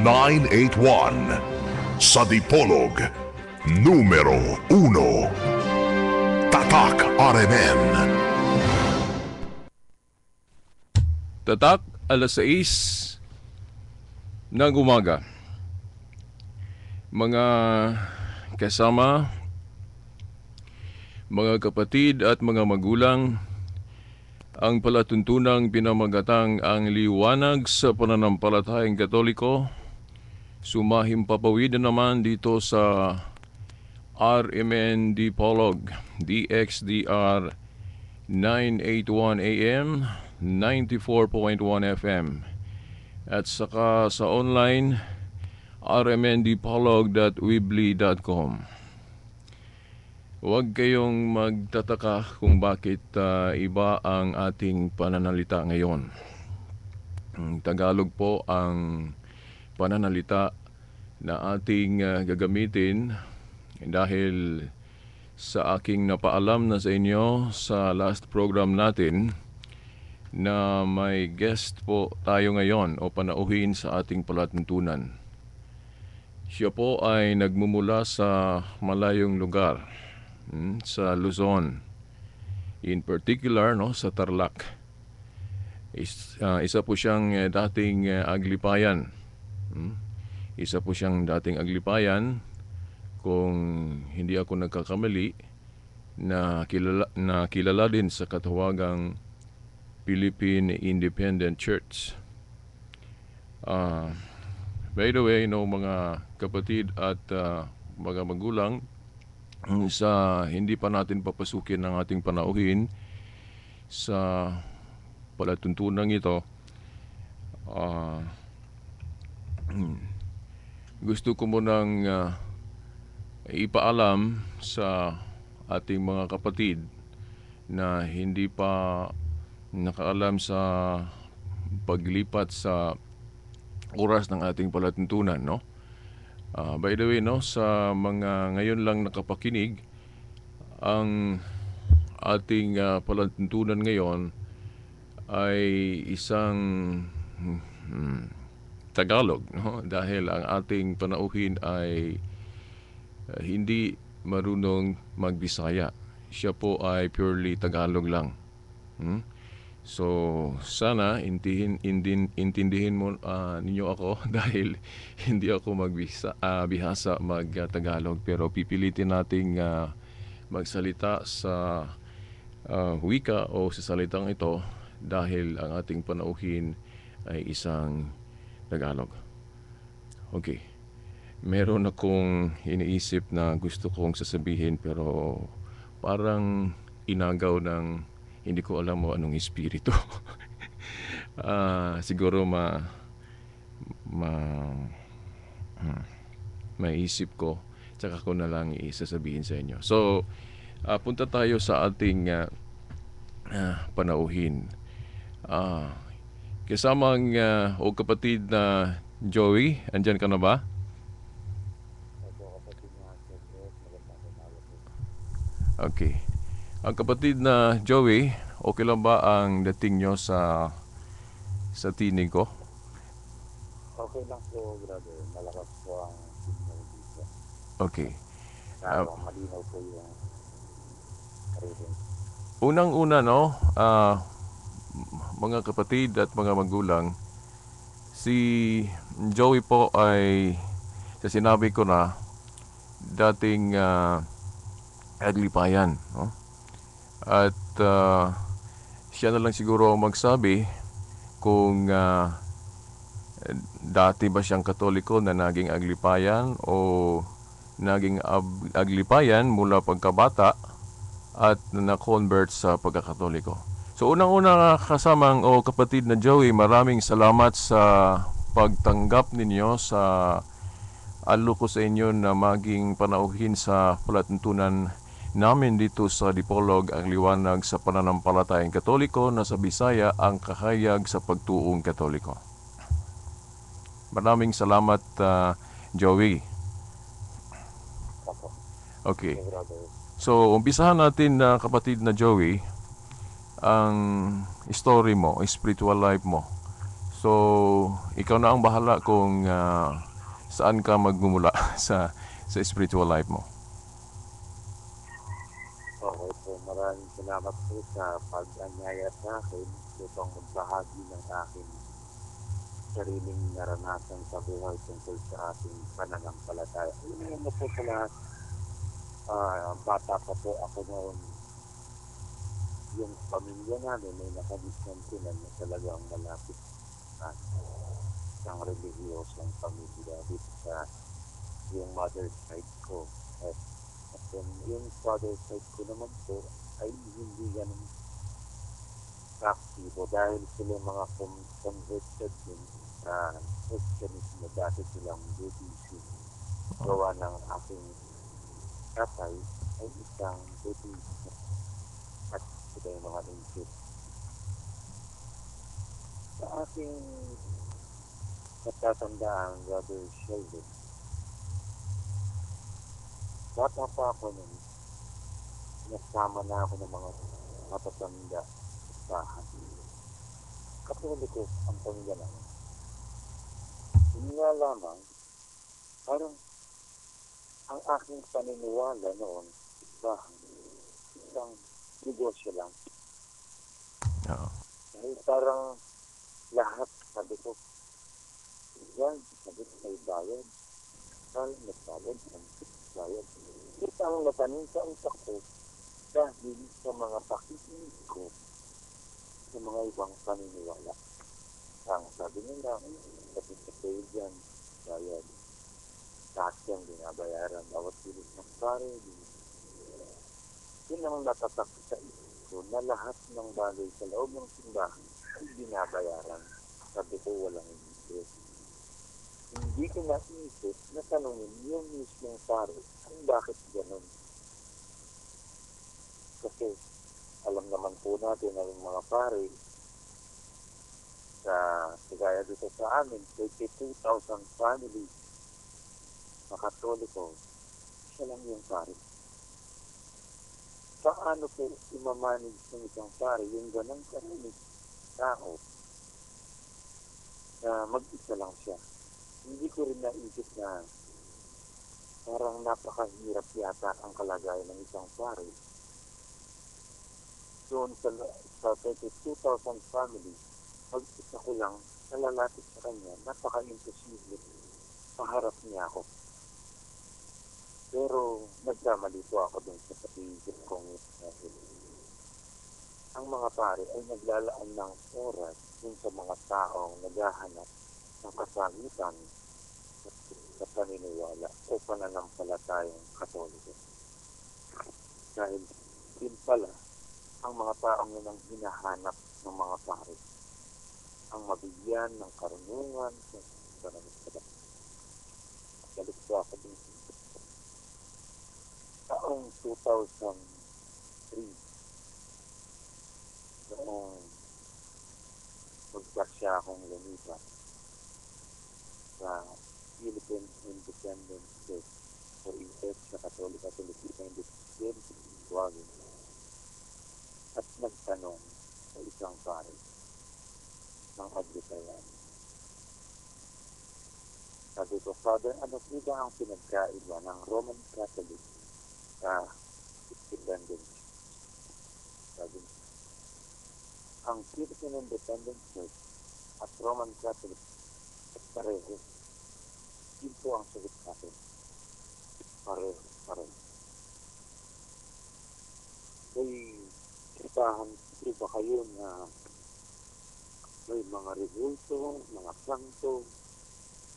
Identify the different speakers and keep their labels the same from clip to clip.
Speaker 1: 981 sa Dipolog numero 1 Tatak RMN.
Speaker 2: Tatak, alas 6 ng umaga. Mga kasama, mga kapatid at mga magulang, ang palatuntunang pinamagatang ang liwanag sa pananampalatayang Katoliko, sumahimpapawid na naman dito sa RMN Dipolog, DXDR 981 AM, 94.1 FM, at saka sa online rmndipolog.weebly.com. Huwag kayong magtataka kung bakit iba ang ating pananalita ngayon. Tagalog po ang pananalita na ating gagamitin dahil sa aking napaalam na sa inyo sa last program natin na may guest po tayo ngayon o panauhin sa ating palatuntunan. Siya po ay nagmumula sa malayong lugar, sa Luzon, in particular sa Tarlac. Isa po siyang dating aglipayan. Isa po siyang dating aglipayan, kung hindi ako nagkakamali, na kilala din sa katawagang Philippine Independent Church. By the way, mga kapatid at mga magulang, sa hindi pa natin papasukin ng ating panauhin sa palatuntunan ito, gusto ko munang ipaalam sa ating mga kapatid na hindi pa nakaalam sa paglipat sa oras ng ating palatuntunan, no? By the way, sa mga ngayon lang nakapakinig, ang ating palatuntunan ngayon ay isang Tagalog, no? Dahil ang ating panauhin ay hindi marunong magbisaya. Siya po ay purely Tagalog lang. So, sana intindihin mo ninyo ako dahil hindi ako bihasa mag-Tagalog, pero pipilitin nating magsalita sa wika o sa salitang ito dahil ang ating panauhin ay isang Tagalog. Okay. Meron akong iniisip na gusto kong sasabihin pero parang inagaw ng hindi ko alam mo anong espiritu. Siguro maisip ko, tsaka ko na lang isasabihin sa inyo. So, punta tayo sa ating panauhin. Kasamang o kapatid na Joey, andyan ka na ba? Okay. Ang kapatid na Joey, okay lang ba ang dating nyo sa tinig ko?
Speaker 3: Okay lang po, brother. Malakas po ang signal dito.
Speaker 2: Okay.
Speaker 3: Malinaw po yung reading.
Speaker 2: Unang-una, mga kapatid at mga magulang, si Joey po ay, sa sinabi ko na, dating aglipayan, no? At siya na lang siguro magsabi kung dati ba siyang Katoliko na naging aglipayan o naging aglipayan mula pagkabata at na-convert sa pagkakatoliko. So unang-una kasamang o kapatid na Joey, maraming salamat sa pagtanggap ninyo sa alo ko sa inyo na maging panauhin sa palatuntunan namin dito sa Dipolog, ang liwanag sa pananampalatayang Katoliko, na sa Bisaya ang kahayag sa pagtuong Katoliko. Maraming salamat, Joey. Okay. So, umpisahan natin, kapatid na Joey, ang story mo, spiritual life mo. So, ikaw na ang bahala kung saan ka magmumula sa spiritual life mo.
Speaker 3: Okay po, maraming salamat po sa pag-anyaya sa akin upang magbahagi ng aking sariling naranasan sa buhay tungkol sa ating pananampalataya. Alam mo po sa lahat, bata pa po ako noon, yung pamilya namin ay nakadismantinan na talagang malapit sa isang relihiyosong pamilya dito sa yung mother side ko. At yung father side ko naman po ay hindi ganun aktibo dahil sila mga converted din sa Christianismo. Dati silang Buddhism. Gawa ng aking tatay ay isang Buddhist at sila yung mga ancient. Sa aking natatandaan, Brother Sheldon, bata pa ako nun, nasama na ako ng mga matatanda sa bahay. Katoliko ang pamilya namin. Yun nga lamang, parang ang aking paniniwala noon, bahay, isang negosyo lang.
Speaker 2: Oo.
Speaker 3: Dahil parang lahat, sabi ko, yan, sabi ko, may bayad. Dahil nagbayad, bayad. Kita ang natanin sa utak ko dahil sa mga pakikinig ko sa mga ibang paniniwala. Ang sabi nila, kapit sa kayo dyan, bayad. Lahat yan binabayaran. Bawat bilis ng pare. Yun ang natatak sa isip ko na lahat ng bagay sa loob ng simbahan ay binabayaran. Sabi ko, walang isip. Hindi ko naisip na tanongin yung mismong pare kung bakit ganun. Kasi alam naman po natin na yung mga pare sa kagaya dito sa amin, 22,000 families na Katoliko, siya lang yung pare. Paano po imamanage ng isang pare yung ganang karaming tao na mag-isa lang siya? Hindi ko rin naisip na parang napakahirap yata ang kalagayan ng isang pare. Doon sa 22,000 families, mag-isa ko lang nalalapit sa kanya, napaka-imposible. Paharap niya ako. Pero nagkamali po ako dun sa pag-iisip kong ang mga pare ay naglalaan ng oras dun sa mga taong naghahanap ng kasagutan sa paniniwala o pananampalatayang Katoliko. Dahil din pala, ang mga taong yun ang hinahanap ng mga pare, ang mabigyan ng karunungan sa pananampalataya. Galit po ako din. Taong 2003, noong magpasya akong lumipat sa Philippine Independent Church o IPEC sa Katolika Pilipina Independent Church at nagtanong sa isang pare ng Aglikayan. Sabi ko, Father, ano po ba ang pinagkaiba ng Roman Catholic sa Independent Church? Sabi ko, ang Philippine Independent Church at Roman Catholic at pareho. Yun po ang sagot natin. Pareho. May kipahan po ba kayo na may mga rebulto, mga santo,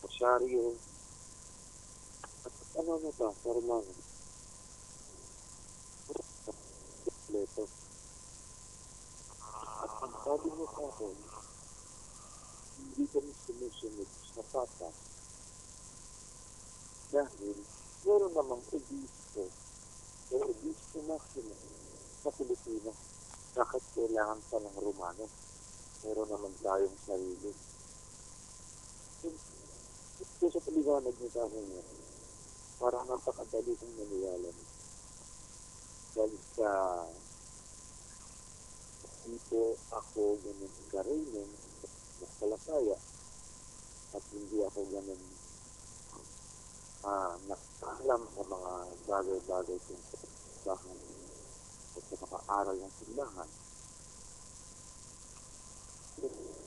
Speaker 3: rosaryo, at ano na ba, sarmang kompleto. At ang sabi mo sa akin, hindi kami sumusunod sa patas dahil meron namang obispo o obispo maximum sa Pilipinas. Bakit kailangan pa ng Romano? Meron naman tayong sarili. Ito sa paliwanag niya sa akin niya, parang napakadali kong naniwala niya. Dahil sa dito ako ganun karinin, mas kalakaya, at hindi ako ganun nakaalam sa mga bagay-bagay tungkol sa simbahan at sa mga aral ng simbahan.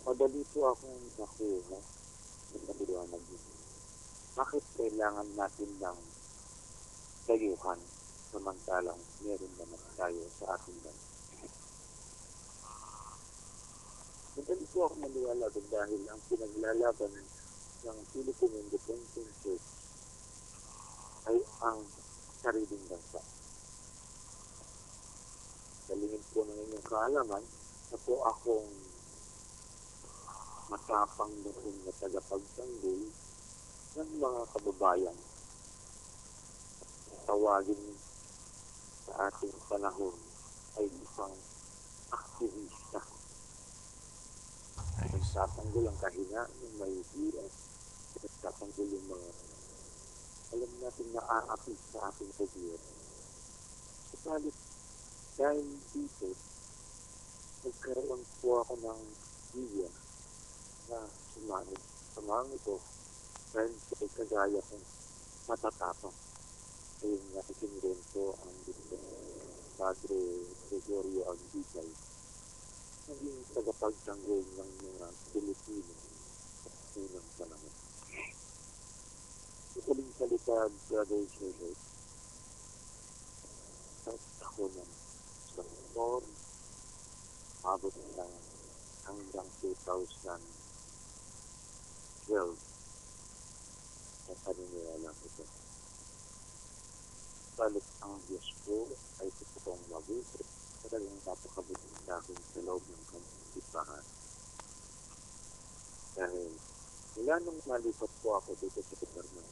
Speaker 3: Madali po akong nakuha sa paliwanag nito. Bakit kailangan natin ng dayuhan samantalang meron naman tayo sa ating bansa? Madali po ako maniwala doon dahil ang pinaglalaban ng Philippine Independent Church ay ang sariling bansa. Dalingin po ng inyong kaalaman na po akong matapang noon na tagapagtanggol ng mga kababayan. Tawagin sa ating panahon ay isang aktivista. Nagtatanggol ang kahinaan ng may hirap. Nagtatanggol yung mga alam natin na aapit sa ating gobyerno. Subalit, dahil dito, nagkaroon po ako ng idea na sumanod sa mga ito dahil sa kagaya kong matatapang. Ayun nga, isinrin ko ang dito Padre Gregorio Agbicay, naging tagapagtanggol ng mga Pilipino at unang panahon. Ituling salita, Brother Shepherd, ako ng Singapore, abot na hanggang 2012 na paniniwala ko ito. Balit ang Diyos ko ay totoong mabuti. Talagang napakabuti sa akin sa loob ng simbahan. Dahil mula nung nalipat po ako dito sa gobyerno,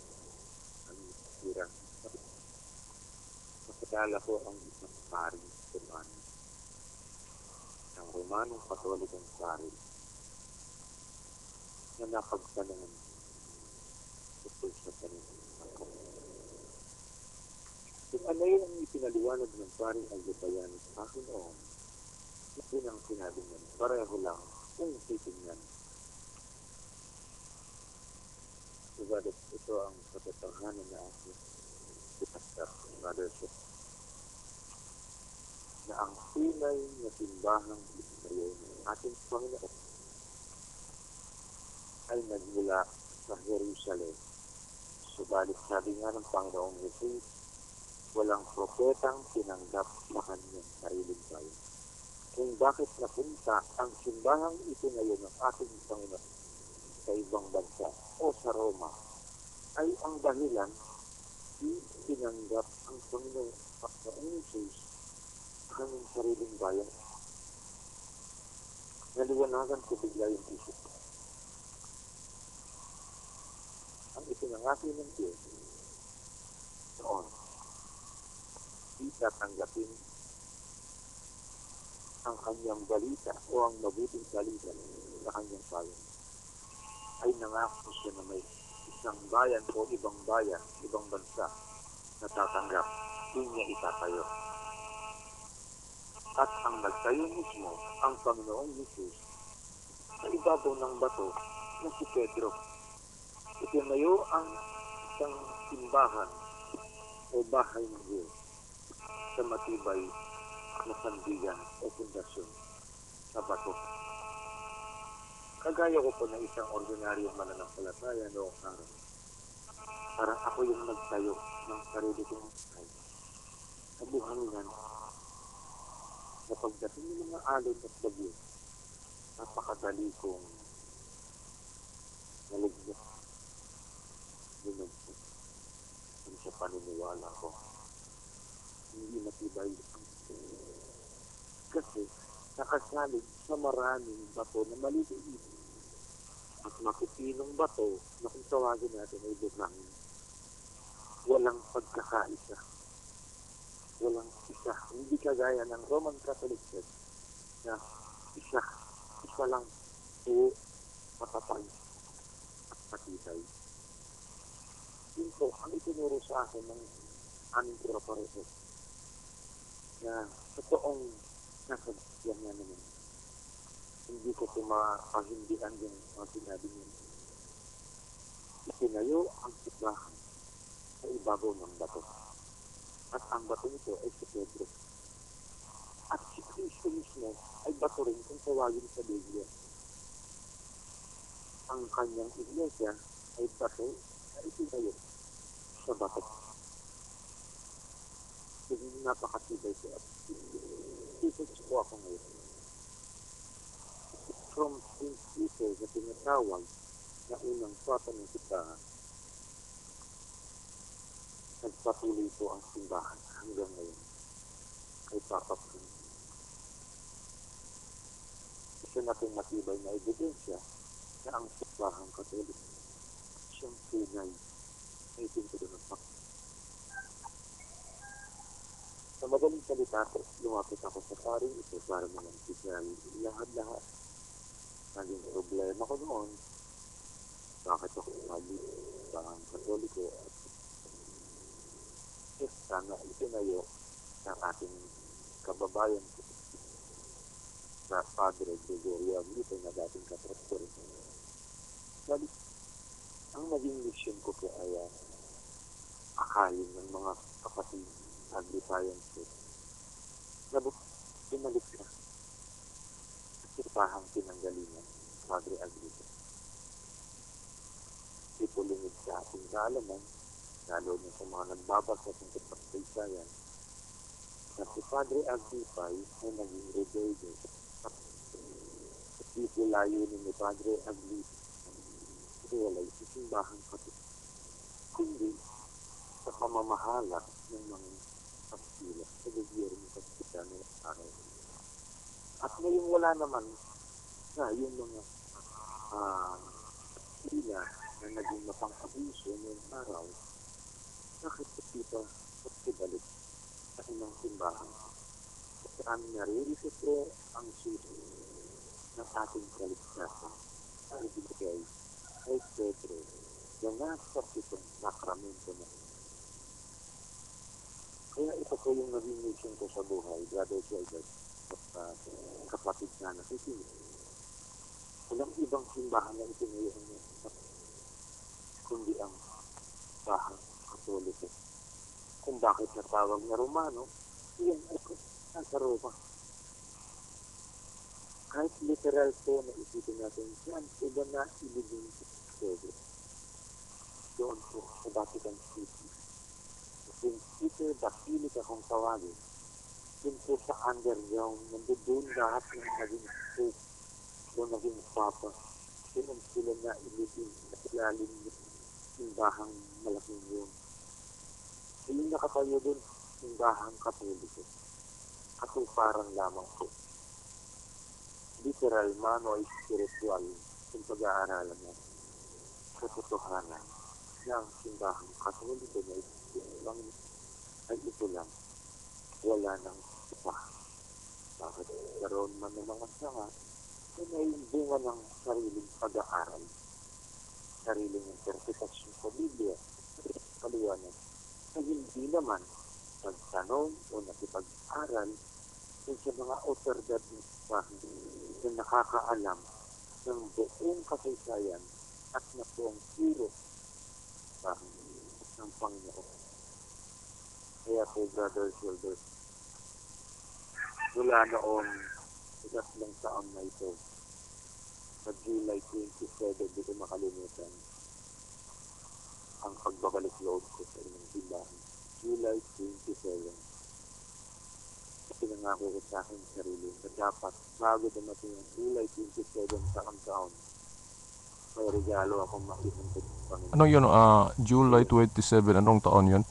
Speaker 3: ang hirang nakilala ko ang isang paring Romano. Ang Romanong Katolikong paring na napagtanungan tungkol sa kanila. Kung ano yung ipinaliwanag ng paring Albayani sa akin noon, yun ang sinabi niya, pareho lang kung titingnan. Subalit ito ang katotohanan na ako itasap, brothership, na ang tunay na simbahang Israel ng ating Panginoon ay nagmula sa Jerusalem. Subalit sabi nga ng Panginoong Jesus, walang propetang tinanggap sa kanyang sariling bayan. Kung bakit napunta ang simbahang ito ngayon ng ating Panginoon sa ibang bansa o sa Roma, ay ang dahilan di tinanggap ang Panginoong Jesus sa kanyang sariling bayan. Naliwanagan ko bigla yung isip ko. Ang ipinangako ng Diyos noon, di tatanggapin ang kanyang balita o ang mabuting balita sa kanyang bayan. Ay nangako siya na may isang bayan o ibang bayan, ibang bansa na tatanggap, hindi niya itatayo. At ang nagtayo mismo, ang Panginoong Jesus, sa ibabaw ng bato na si Pedro. Itinayo ang isang simbahan o bahay ng Diyos sa matibay na sandigan o pundasyon sa bato. Kagaya ko po na isang ordinaryong mananampalataya noong araw. Parang ako yung nagtayo ng sarili kong bahay sa buhanginan. Na pagdating ng mga alon at bagyo, napakadali kong naligyan. Binugso sa paniniwala ko. Hindi matibay ang kasi nakasalig sa maraming bato na maliliit at makipinong bato na kung tawagin natin ay buhangin. Walang pagkakaisa. Walang isa. Hindi kagaya ng Roman Catholic Church na isa lang po matatag at matibay. Yun po, ang itinuro sa akin ng aming pura-pareho na totoong nasa bigyan niya naman. Hindi ko po makahindihan yung mga sinabi niya. Itinayo ang simbahan sa ibabaw ng bato. At ang bato nito ay si Pedro. At si Kristo mismo ay bato rin kung tawagin sa Biblia. Ang kanyang iglesia ay bato na itinayo sa bato. Hindi napakatibay siya. Isip ko ako ngayon. From St. Peter na tinatawag na unang papa ng simbahan, nagpatuloy po ang simbahan hanggang ngayon kay Papa Francis. Isa natin matibay na ebidensya na ang simbahang Katoliko siyang tunay na itinuturo ng Papa. Sa madaling salita ko, lumapit ako sa paring ito para naman siya lahat-lahat. Naging problema ko noon, bakit ako umali sa Katoliko at sana itinayo ng ating kababayan sa Padre Gregorio Aguirre na dating katrastor. Sabi, ang naging mission ko po ay akayin ng mga kapatid Anglican na binalik na at sipahang pinanggalingan Padre Aguirre. Ipulungid sa ating kaalaman, lalo na sa mga nagbabasa ng kapagpagsayan, na si Padre Aguirre ay naging rebelde. At dito layunin ni Padre Aguirre walay sa simbahang Katoliko, kundi sa pamamahala ng mga kapila sa gobyerno Katolikano ng araw. At ngayon wala naman na yung mga kapila na naging mapang-abuso ngayong araw, bakit ito pagbalik sa inang simbahan? Kasi ang naririto ang susi ng ating kaligtasan na ibigay kay Pedro na nasa pitong sakramento na. Kaya ito po yung naging mission ko sa buhay, Brother Gilbert, at kapatid na nakikinig. Walang ibang simbahan na itinayoan niya kundi ang simbahan Katoliko. Kung bakit natawag na Romano, iyan ay nasa Roma. Kahit literal po na isipin natin, saan po ba na ilibing sa Pedro? Doon po sa Vatican City. St. Peter Basilica kung tawagin. Doon po sa underground, nandoon lahat ng naging pope o naging papa. Doon sila na ilibing sa ilalim ng simbahang malaking yun. Yung nakatayo doon, simbahang Katoliko. Katuparan lamang po. Literal, mano ay spiritual kung pag-aaralan mo sa totohanan na ang simbahang Katoliko na lang ay ito lang. Wala nang iba. Bakit karoon man ng mga sanga ay may bunga ng sariling pag-aaral. Sariling interpretasyon sa Biblia, kaliwanag, na hindi naman magtanong o nakipag-aral kung sa mga otoridad ng simbahan na nakakaalam ng buong kasaysayan at na buong puro ng Panginoon. Kaya po, Brother Gilbert, mula noong ikatlong taon na ito, sa July 27, di ko makalimutan ang pagbabalik loob ko sa inyong simbahan. July 27. Pinangako ko sa aking sarili na dapat bago dumating ang July 27 taon-taon, may regalo akong makihantot sa Panginoon.
Speaker 2: Ano yun? July 27, anong taon yun?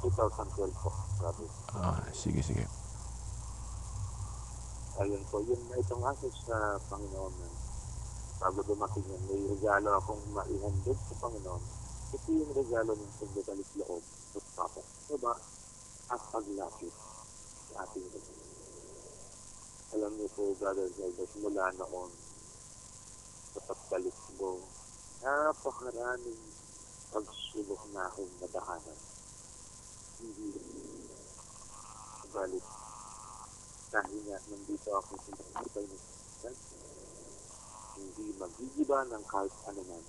Speaker 3: 2012 po, grabe.
Speaker 2: Sige.
Speaker 3: Ayun po, yun na itong asos sa Panginoon na bago dumating yan, may regalo akong maihandog sa Panginoon. Ito yung regalo ng pagbabalik loob sa Papa. Diba? At paglapit sa ating Diyos. Alam niyo po, Brother Gilbert, mula noon sa pagbalik ko, napakaraming pagsubok na akong nadahanan. Hindi balik. Dahil nga, nandito ako sa mga ng. Hindi magigiba ng kahit ano man.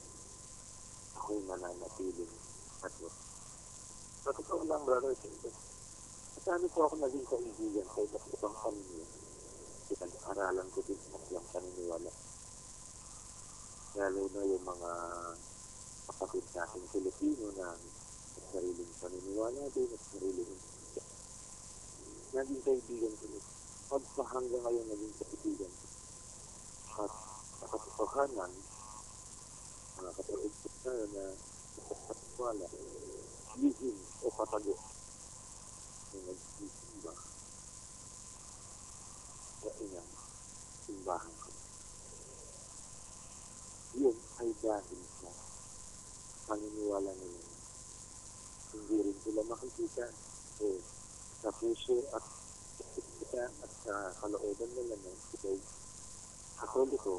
Speaker 3: ako'y nananatiling tatlo. Sa totoo lang, brother, paano po ako naging kaibigan sa iba't ibang pamilya? Pinag-aralan ko din ang yung paniniwala. Lalo na yung mga kapatid natin Pilipino na may sariling paniniwala din at sariling naging kaibigan ko. Hanggang ngayon naging kaibigan. At sa katotohanan, mga kapatid ko tayo na wala, lihim o patago na nagsisimba sa inyong simbahan ko. Yun ay dahil sa paniniwala nila. Hindi rin sila makikita sa puso at sa kalooban nila na sila Katoliko,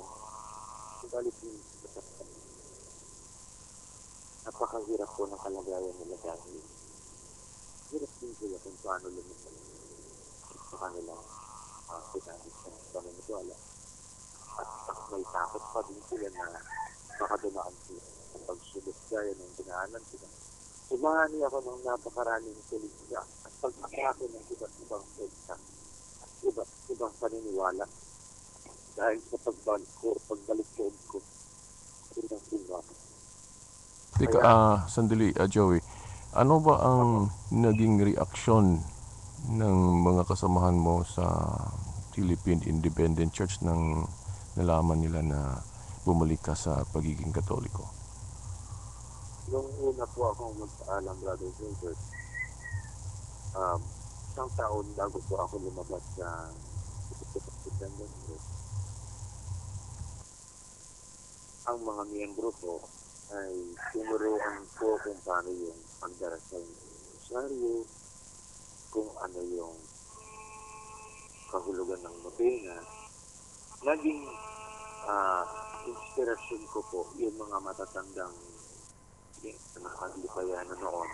Speaker 3: subalit yung napakahirap po ng kalagayan nila dahil hirap din sila kung paano lumisan sa kanilang pinagis ng paniniwala. At may takot pa din sila na baka dumaan sila sa pagsulot gaya ng dinaanan sila. Umahani ako ng napakaraming tulisya at pag-akako ng iba't ibang sekta at iba't ibang paniniwala dahil sa pagbalik ko ng simbahan.
Speaker 2: Teka, sandali, Joey. Ano ba ang naging reaksyon ng mga kasamahan mo sa Philippine Independent Church nang nalaman nila na bumalik ka sa pagiging Katoliko?
Speaker 3: Nung una po akong magpaalam, Brother Gilbert, isang taon bago po ako lumabas sa Independent Church, ang mga miyembro ko ay tinuruan ko kung paano yung pagdarasal ng rosaryo, kung ano yung kahulugan ng nobena. Naging inspirasyon ko po yung mga matatandang nakalipayanan noon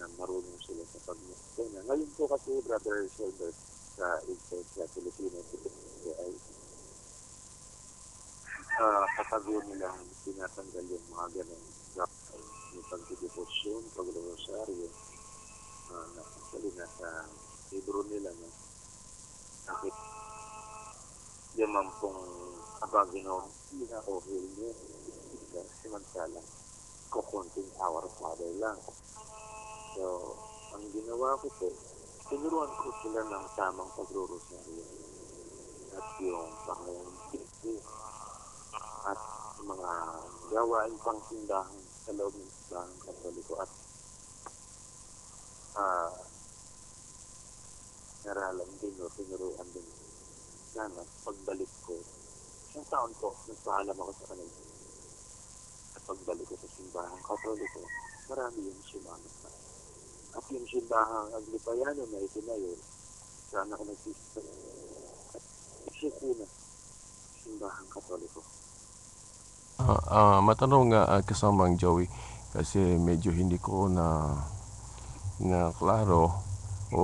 Speaker 3: na marunong sila sa pag-nobena. Ngayon po kasi, Brother Gilbert, sa Iglesia Filipino ay katago nilang tinatanggal yung mga ganong yung pagdideposyon, pag-rosaryo, actually nasa libro nila na bakit yaman pong abagino na o hilyo simansalang kukunting our Father lang. So, ang ginawa ko po, tinuruan ko sila ng tamang pag-rosaryo at yung pangayang at mga gawain pang simbahan sa loob ng simbahan Katoliko at naralan din o tinuruan din sana pagbalik ko. Isang taon po, nagpaalam ako sa kanila. At pagbalik ko sa simbahan Katoliko, marami yung sumanap na. At yung simbahang Aglipayano na itinayo, saan ako nagsisipag. At isikuna, simbahang Katoliko.
Speaker 2: Matanong nga kasamang Joey, kasi medyo hindi ko na klaro o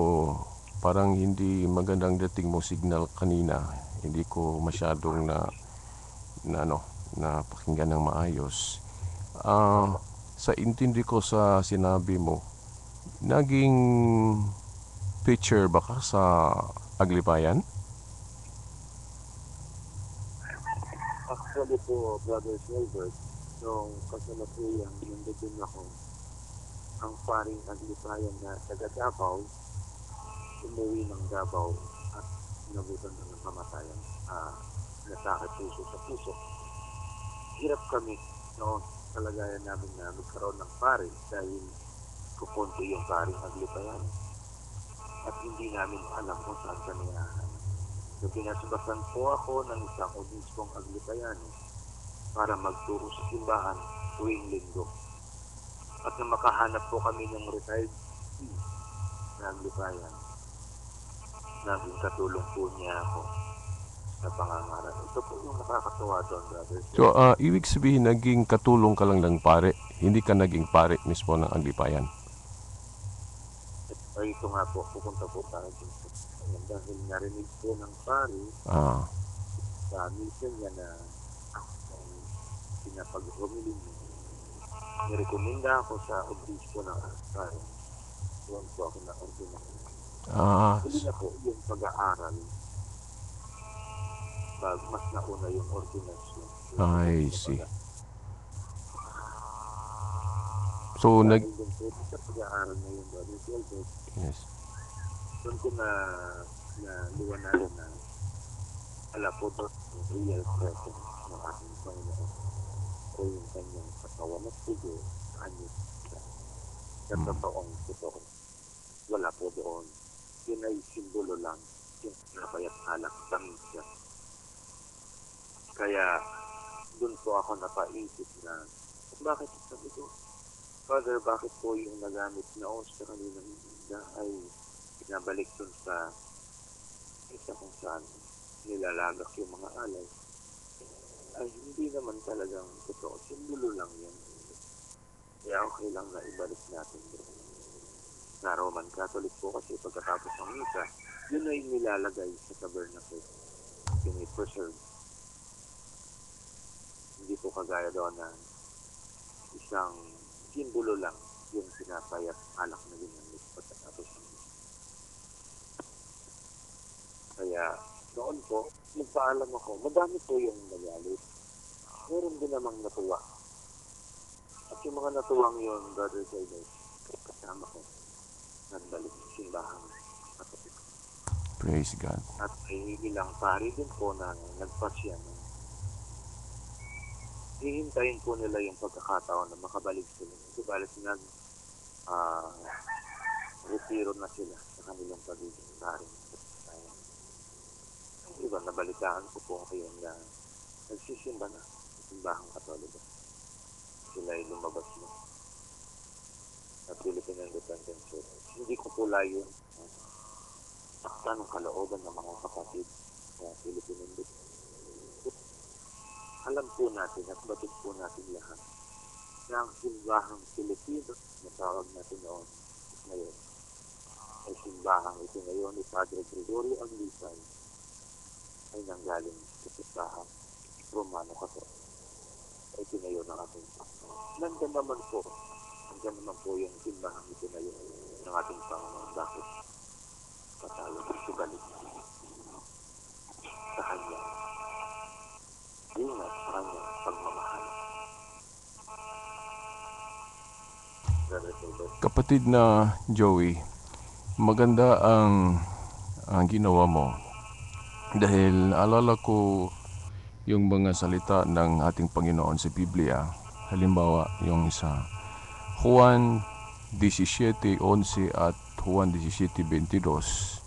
Speaker 2: parang hindi magandang dating mo signal kanina. Hindi ko masyadong na pakinggan ng maayos. Sa intindi ko sa sinabi mo, naging preacher ba ka sa Aglipayan?
Speaker 3: Actually po, Brother Gilbert, nung kasalukuyan, nandun ako, ang paring Aglipayan na taga Davao, umuwi ng Davao at nabutan ng kamatayan. Nasakit puso sa puso. Hirap kami noon sa kalagayan namin na magkaroon ng pari dahil kukunti yung paring Aglipayan. At hindi namin alam kung saan kami hahanap. So, pinasubasan po ako ng isang obispong Aglipayano para magturo sa simbahan tuwing linggo. At nang makahanap po kami ng retired na Aglipayan, naging katulong po niya ako sa pangangaral. Ito po yung nakakatuwa doon, brother.
Speaker 2: So, ibig sabihin, naging katulong ka lang ng pare, hindi ka naging pare mismo ng Aglipayan?
Speaker 3: At ito nga po, pupunta po tayo dito. Dahil narinig po ng pari sa mission niya na pinapag-humili niya nirekomenda ako sa obispo ng Asal. Doon po ako na ordinasyon.
Speaker 2: Ah,
Speaker 3: Hindi na po yung pag-aaral. Mas nauna yung ordinasyon.
Speaker 2: I see. So,
Speaker 3: Dahil din po sa pag-aaral na yung Brother Gilbert,
Speaker 2: yes.
Speaker 3: doon ko na liwanagan na ala po doon yung real presence ng ating Panginoon o yung kanyang katawan at pugo sa kanyang sa totoo. Wala po doon. Yun ay simbolo lang. Yung nabayat alak kami siya. Kaya doon po ako napaisip na bakit sabi ko, Father, bakit po yung nagamit na os sa kanilang isda ay pinabalik dun sa isa kung saan nilalagak yung mga alay? Ay hindi naman talagang totoo. Simbolo lang yun. Kaya okay lang na ibalik natin doon. Sa Roman Catholic po kasi pagkatapos ng misa, yun ay nilalagay sa tabernacle. Yun ay preserved. Hindi po kagaya doon na isang simbolo lang yung pinapayat alak na ginamit pagkatapos ng misa. Kaya noon po, nagpaalam ako, madami po yung nagalit. Meron din namang natuwa. At yung mga natuwang yun, Brother Gilbert, kasama ko, nagbalik sa simbahan.
Speaker 2: Praise God.
Speaker 3: At may ilang pari din po na nagpasya na hihintayin po nila yung pagkakataon na makabalik sila. Subalit retiro na sila sa kanilang pagiging pari. Diba, nabalitaan ko po ngayon na nagsisimba na sa simbahang Katoliko. Sila ay lumabas na sa Philippine Independence Church. Hindi ko po layo sakta ng kalooban ng mga kapatid sa Philippine Independence. Alam po natin at batid po natin lahat na ang simbahang Pilipino na tawag natin noon ngayon ay simbahang ito ngayon ni Padre Gregorio Aglipay ay nanggaling sa simbahang Romano Katoliko ay tinayo ng ating Panginoon. Nandiyan naman po yung simbahang itinayo ng ating Panginoon. Bakit? Patalo ng sugalit sa kanya. Ingat sa kanya pagmamahal.
Speaker 2: Kapatid na Joey, maganda ang ginawa mo dahil naalala ko yung mga salita ng ating Panginoon sa Biblia. Halimbawa, yung sa Juan 17:11 at Juan 17:22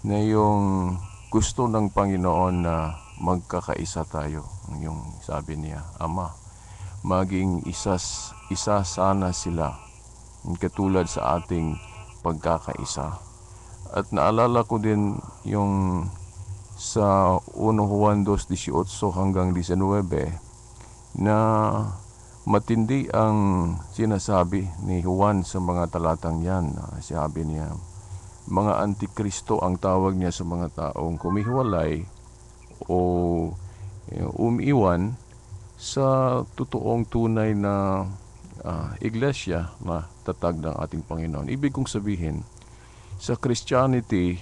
Speaker 2: na yung gusto ng Panginoon na magkakaisa tayo. Yung sabi niya, Ama, maging isa sana sila katulad sa ating pagkakaisa. At naalala ko din yung sa 1 Juan 2:18 hanggang 19 na matindi ang sinasabi ni Juan sa mga talatang yan. Sabi niya, mga antikristo ang tawag niya sa mga taong kumihiwalay o umiiwan sa totoong tunay na iglesia na tatag ng ating Panginoon. Ibig kong sabihin, sa Christianity,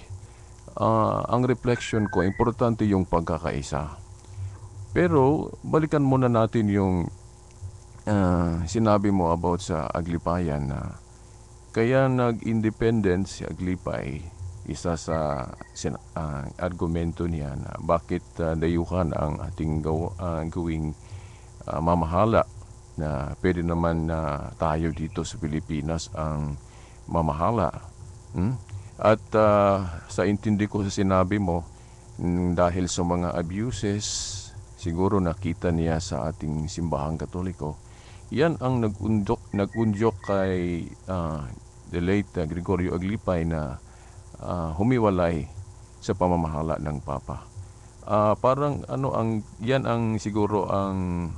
Speaker 2: ang reflection ko, importante yung pagkakaisa. Pero, balikan muna natin yung sinabi mo about sa Aglipayan na kaya nag-independent si Aglipay. Isa sa argumento niya na bakit dayuhan ang ating gawing mamahala na pwede naman na tayo dito sa Pilipinas ang mamahala. At sa intindi ko sa sinabi mo, dahil sa mga abuses, siguro nakita niya sa ating simbahang Katoliko, yan ang nag-undyok kay the late Gregorio Aglipay na humiwalay sa pamamahala ng Papa. Parang yan ang siguro ang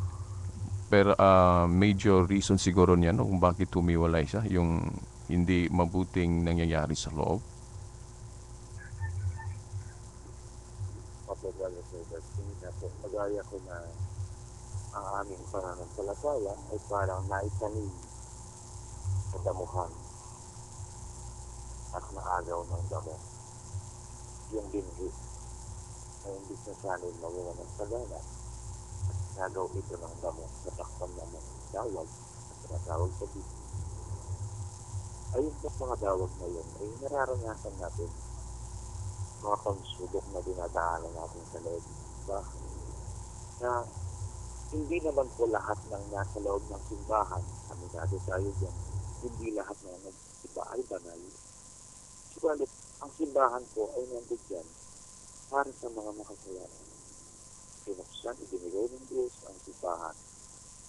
Speaker 2: major reason siguro niya kung bakit humiwalay siya, yung hindi mabuting nangyayari sa loob.
Speaker 3: Magaya ko na ang aming pananampalataya ay parang naitanim sa damuhan at naagaw ng damo. Yung binhi na imbis na sana'y mawala ng sagana at nagaw ito ng damo sa takpan ng mga dawag at tinatawag sa binhi. Ayun sa mga dawag na yun ay nararanasan natin mga pagsubok na dinadaanan natin sa loob ng simbahan na hindi naman po lahat ng nasa loob ng simbahan, aminado tayo dyan, hindi lahat na nagsiba ay banal. Subalit, ang simbahan po ay nandyan para sa mga makasalanan. Pinuksan, ibinigay ng Diyos ang simbahan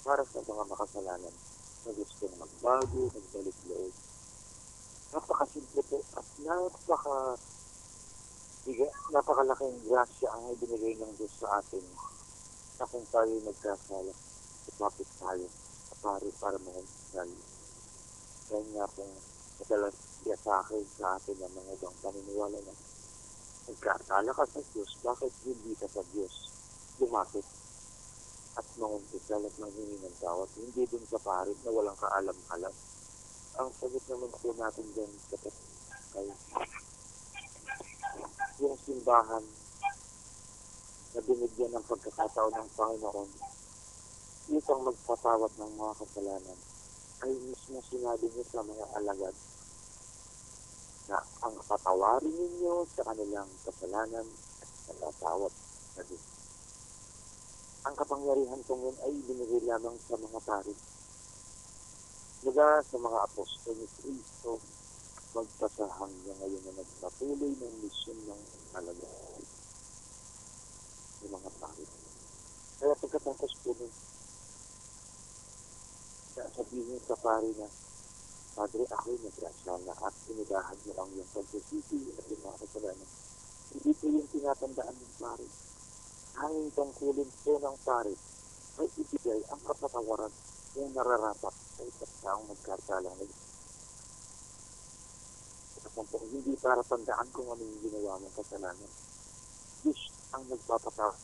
Speaker 3: para sa mga makasalanan na gustong magbago, magbalik loob. Napakasimple po at napakalaking grasya ang ibinigay ng Diyos sa atin na kung tayo nagkasala, ipapit tayo sa pari para mahal. Kaya nga pong madalas iasakay sa atin ng mga ibang paniniwala na nagkasala ka sa Diyos, bakit hindi ka sa Diyos lumapit at mangumpisal at manghingi ng tawad, hindi dun sa pari na walang kaalam-alam. Ang sagot naman po natin dyan ay yung simbahan na binigyan ng pagkakataon ng Panginoon upang magpatawad ng mga kasalanan ay mismo sinabi niya sa mga alagad na ang patawarin ninyo sa kanilang kasalanan at natatawad na Diyos. Ang kapangyarihan kong yun ay binigay lamang sa mga pari. Mula sa mga apostol ni Cristo, magpasa hanggang ngayon na nagpatuloy ng misyon ng alagad ng mga pari. Kaya pagkatapos po nun, sabihin sa pari na, Padre, ako'y nagrasya na at inidahan mo ang iyong pagsisisi at yung mga kasalanan. Hindi po yung tinatandaan ng pari. Hanging tangkulin po ng pari ay ibigay ang kapatawaran yung nararapat sa isang taong nagkasala na ito. Hindi para tandaan kung ano yung ginawa mong kasalanan. Diyos ang nagpapatawad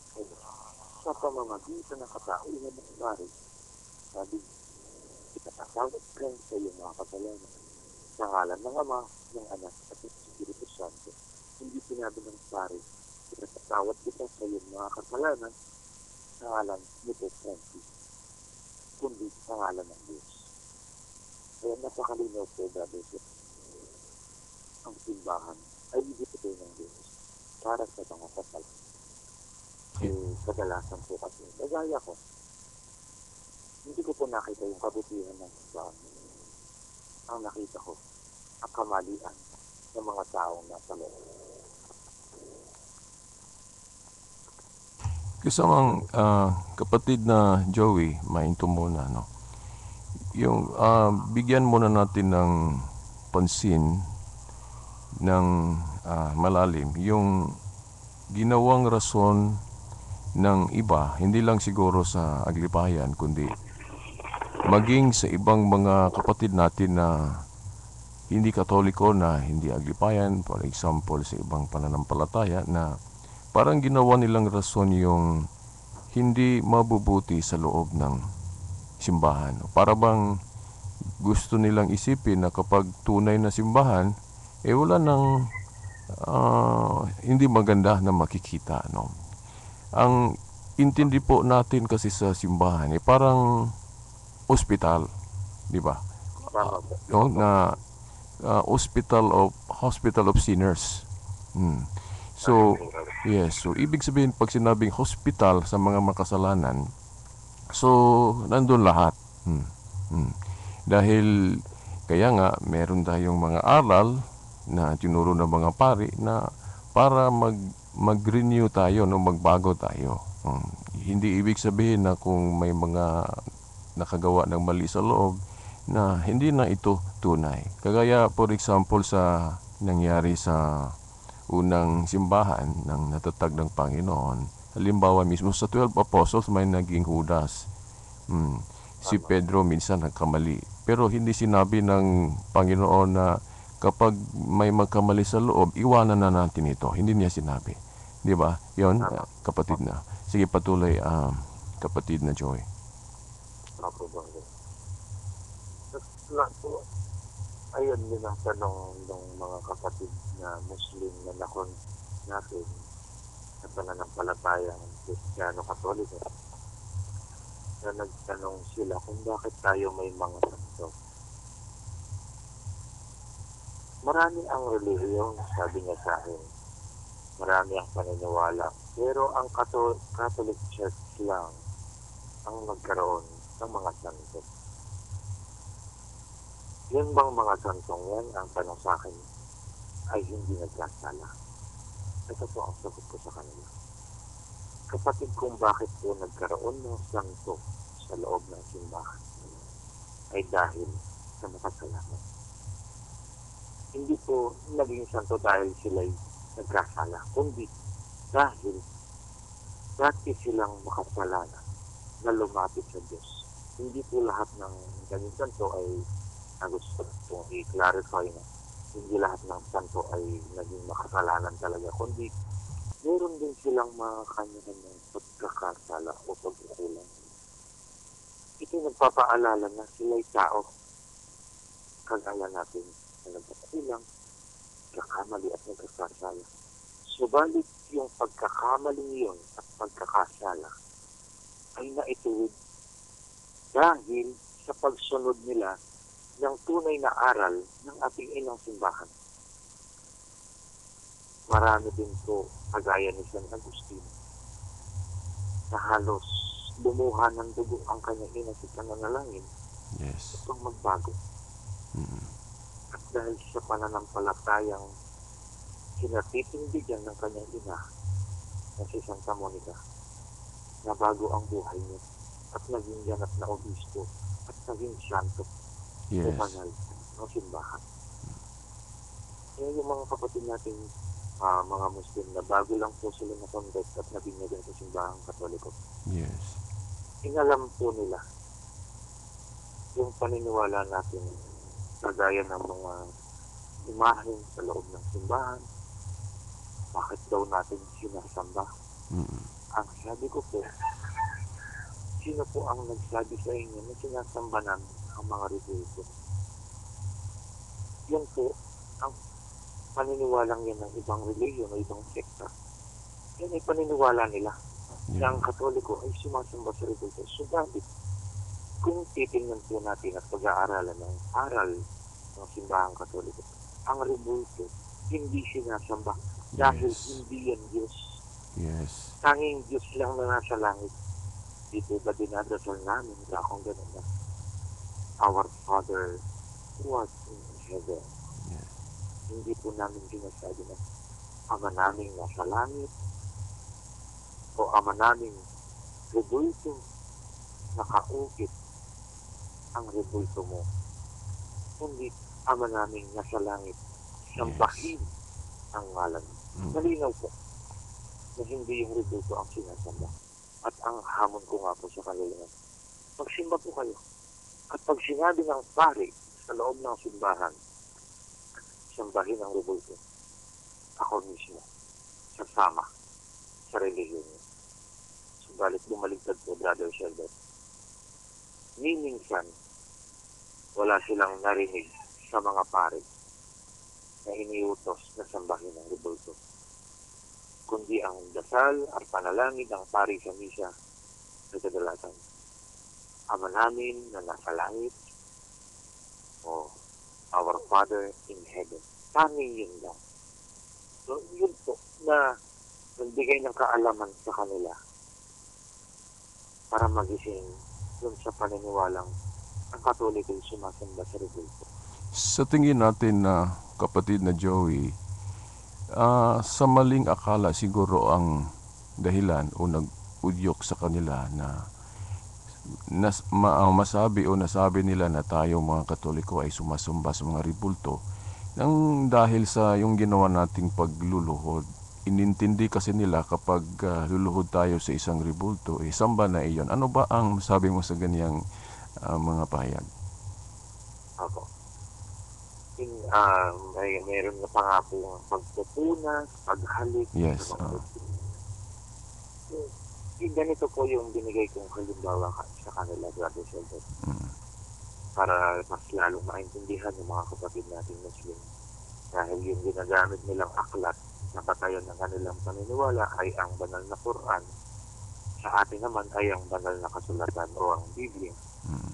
Speaker 3: sa pamamagitan ng katauhan ng pari. Sabi, itatawad ka sa iyong mga kasalanan sa ngalan ng Ama, ng Anak at ng Espiritu Santo. Hindi sinabi ng pari, itatawad kita sa iyong mga kasalanan sa ngalan ni Pope Francis, kundi sa ngalan ng Diyos. Kaya napakalinaw po, brother, ang simbahan ay ibigay ng Diyos para sa mga kasalanan. Kadalasan po kasi, kagaya ko, hindi ko po nakita yung kabutihan ng simbahan. Ang nakita ko, ang kamalian ng mga taong nasa loob.
Speaker 2: Kasamang kapatid na Joey, mainto muna, no? Yung bigyan muna natin ng pansin ng malalim yung ginawang rason ng iba, hindi lang siguro sa Aglipayan kundi maging sa ibang mga kapatid natin na hindi Katoliko, na hindi Aglipayan, for example sa ibang pananampalataya, na parang ginawa nilang rason yung hindi mabubuti sa loob ng simbahan. Para bang gusto nilang isipin na kapag tunay na simbahan, wala nang hindi maganda na makikita, no? Ang intindi po natin kasi sa simbahan parang ospital, di ba? Na hospital of sinners. So, yes. So, ibig sabihin, pag sinabing hospital sa mga makasalanan, so, nandun lahat. Dahil, kaya nga, meron tayong mga aral na tinuro ng mga pari na para mag-renew tayo, no, magbago tayo. Hindi ibig sabihin na kung may mga nakagawa ng mali sa loob, na hindi na ito tunay. Kagaya, for example, sa nangyari sa unang simbahan ng natatag ng Panginoon. Halimbawa mismo sa 12 apostles may naging Judas. Si Pedro minsan nagkamali. Pero hindi sinabi ng Panginoon na kapag may magkamali sa loob, iwanan na natin ito. Hindi niya sinabi. Di ba? Yun, kapatid na. Sige, patuloy, kapatid na Joy.
Speaker 3: Opo, Bangga. Tapos lang po, ayun din ang tanong ng mga kapatid na Muslim na nakon natin sa pananampalatayang Kristiyano Katoliko na nagtanong sila kung bakit tayo may mga santo. Marami ang relihiyon, sabi niya sa akin. Marami ang paniniwala. Pero ang Catholic Church lang ang nagkaroon ng mga santo. Yan bang mga santong yan, ang tanong sa akin, ay hindi nagkasala? Ito po ang sagot ko sa kanila. Kapatid, kung bakit po nagkaroon ng santo sa loob ng simbahan ay dahil sa makasalanan. Hindi po naging santo dahil sila'y nagkasala, kundi dahil dati silang makasalanan na lumapit sa Diyos. Hindi po lahat ng ganyan santo ay gusto kong i-clarify na hindi lahat ng santo ay naging makasalanan talaga, kundi meron din silang mga kanya-kanyang pagkakasala o pagkukulang. Ito nagpapaalala na sila'y tao, kagaya natin na nagkukulang, nagkakamali at nagkakasala. Subalit yung pagkakamaling yun at pagkakasala ay naituwid dahil sa pagsunod nila ng tunay na aral ng ating inang simbahan. Marami din po, kagaya ni San Agustin, na halos lumuha ng dugo ang kanyang ina sa pananalangin
Speaker 2: Yes.
Speaker 3: upang magbago. At dahil sa pananampalatayang kinatitindigan ng kanyang ina na si Santa Monica, nabago ang buhay niya at naging ganap na obispo at naging santo.
Speaker 2: Yes.
Speaker 3: Banal ng simbahan. Kaya yung mga kapatid natin, mga Muslim na bago lang po sila na-convert at nabinyagan sa simbahang Katoliko,
Speaker 2: Yes.
Speaker 3: inalam po nila yung paniniwala natin kagaya ng mga imahen sa loob ng simbahan. Bakit daw natin sinasamba? Ang sabi ko po, sino po ang nagsabi sa inyo na sinasamba namin ang mga ritual? Yan po ang paniniwalang yan ng ibang religion o ibang sekta. Yan ay paniniwala nila na ang Katoliko ay sumasamba sa ritual. Subalit, kung titingnan po natin at pag-aaralan ng aral ng simbahang Katoliko, ang rebulto hindi sinasamba dahil hindi yan Diyos.
Speaker 2: Yes.
Speaker 3: Tanging Diyos lang na nasa langit. Dito ba dinadasal namin na akong ganun na Our Father who art in heaven.
Speaker 2: Yes.
Speaker 3: Hindi po namin sinasabi na Ama naming nasa langit o Ama naming rebulto, nakaukit ang rebulto mo. Kundi Ama naming nasa langit, sambahin ang ngalan mo. Malinaw po na hindi yung rebulto ang sinasamba. At ang hamon ko nga po sa kanila, magsimba po kayo. At pag sinabi ng pari sa loob ng simbahan, sambahin ang rebulto, ako mismo, sasama sa relihiyon niya. Subalit bumaligtad po, Brother Sheldon. Minsan, wala silang narinig sa mga pari na iniutos na sambahin ang rebulto. Kundi ang dasal at panalangin ng pari sa misa sa kadalasan. Ama namin na nasa langit o Our Father in heaven. Tanging yun lang. So, yun po na nagbigay ng kaalaman sa kanila para magising dun sa paniniwalang ang Katoliko ay sumasamba sa rebulto.
Speaker 2: Sa tingin natin na kapatid na Joey, sa maling akala siguro ang dahilan o nag-udyok sa kanila na masabi o nasabi nila na tayo mga Katoliko ay sumasamba sa mga rebulto nang dahil sa yung ginawa nating pagluluhod. Inintindi kasi nila kapag luluhod tayo sa isang rebulto, samba na iyon. Ano ba ang sabi mo sa ganyang mga pahayag?
Speaker 3: Ako. Mayroon na pa nga po pagpupunas, paghalik.
Speaker 2: Yes.
Speaker 3: Ganito po yung binigay kong halimbawa sa kanila, Brother Sheldon,
Speaker 2: Mm.
Speaker 3: para mas lalong maintindihan ng mga kapatid nating Muslim. Dahil yung ginagamit nilang aklat na batayan ng kanilang paniniwala ay ang banal na Quran. Sa atin naman ay ang banal na kasulatan o ang Biblia.
Speaker 2: Mm.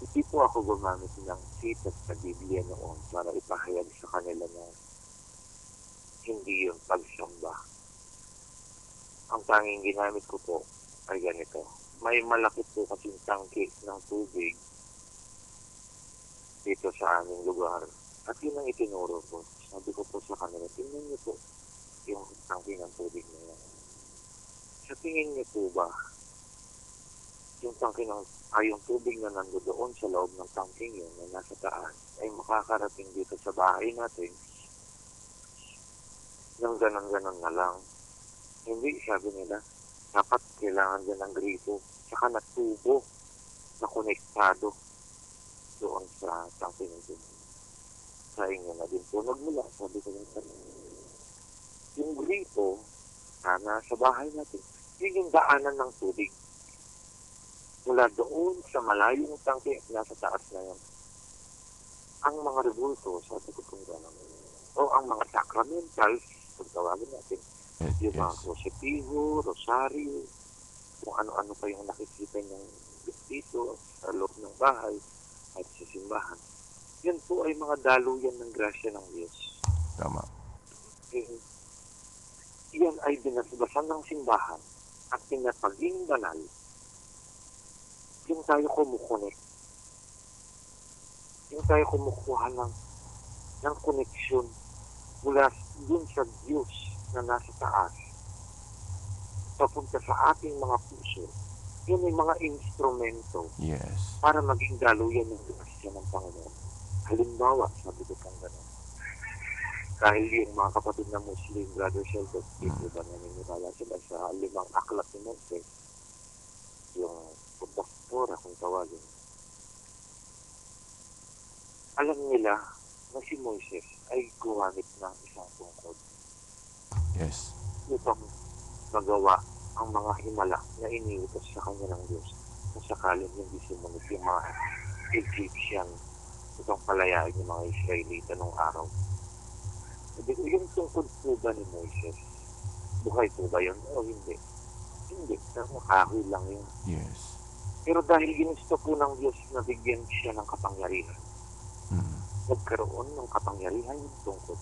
Speaker 3: Hindi po ako gumamit ng sitat sa Biblia noon para ipahayag sa kanila na hindi yung pagsamba. Ang tanging ginamit ko po ay ganito. May malaki po kasing tangke ng tubig dito sa aming lugar. At yun ang itinuro ko. Sabi ko po sa kanila, tingnan niyo po yung tangke ng tubig na yan. Sa tingin niyo po ba, yung tangke yung tubig na nandoon sa loob ng tangking yun na nasa taas ay makakarating dito sa bahay natin ng ganon-ganon na lang. Hindi, sabi nila, dapat kailangan din ng grito saka na tubo na konektado doon sa tangking nito. Sa inyo na din po nagmula, sabi ko yung kanina. Yung grito na nasa bahay natin, yun yung daanan ng tubig. Mula doon sa malayong tangke, nasa taas na yun. Ang mga rebulto, sabi ko kung gano'n, o ang mga sacramentals, kung tawagin natin, yung mga krosetiho, rosaryo, kung ano-ano pa yung nakikita niyang dito sa loob ng bahay at sa simbahan. Yan po ay mga daluyan ng grasya ng Diyos.
Speaker 2: Tama.
Speaker 3: Yan ay binasbasan ng simbahan at pinapaging banal. Yung tayo kumukunik. Yung tayo kumukuha ng koneksyon mula dun sa Diyos na nasa taas papunta sa ating mga puso. Yun ay mga instrumento
Speaker 2: Yes.
Speaker 3: para maging daluyan ng grasya ng Panginoon. Halimbawa, sabi ko pang gano'n. Dahil yung mga kapatid na Muslim, Brother Sheldon, hindi ba naniniwala sila sa 5 aklat ni Moses, yung Torah kung tawagin. Alam nila na si Moises ay gumamit ng isang tungkod
Speaker 2: Yes.
Speaker 3: upang magawa ang mga himala na iniutos sa kanya ng Diyos kung sakaling hindi sumunod yung mga Egyptian upang palayain yung mga Israelita nung araw. Sabi ko, yung tungkod po ba ni Moises? Buhay po ba yun o hindi? Hindi. Nakahoy lang yun.
Speaker 2: Yes.
Speaker 3: Pero dahil ginusto po ng Diyos na bigyan siya ng kapangyarihan, nagkaroon ng kapangyarihan yung tungkod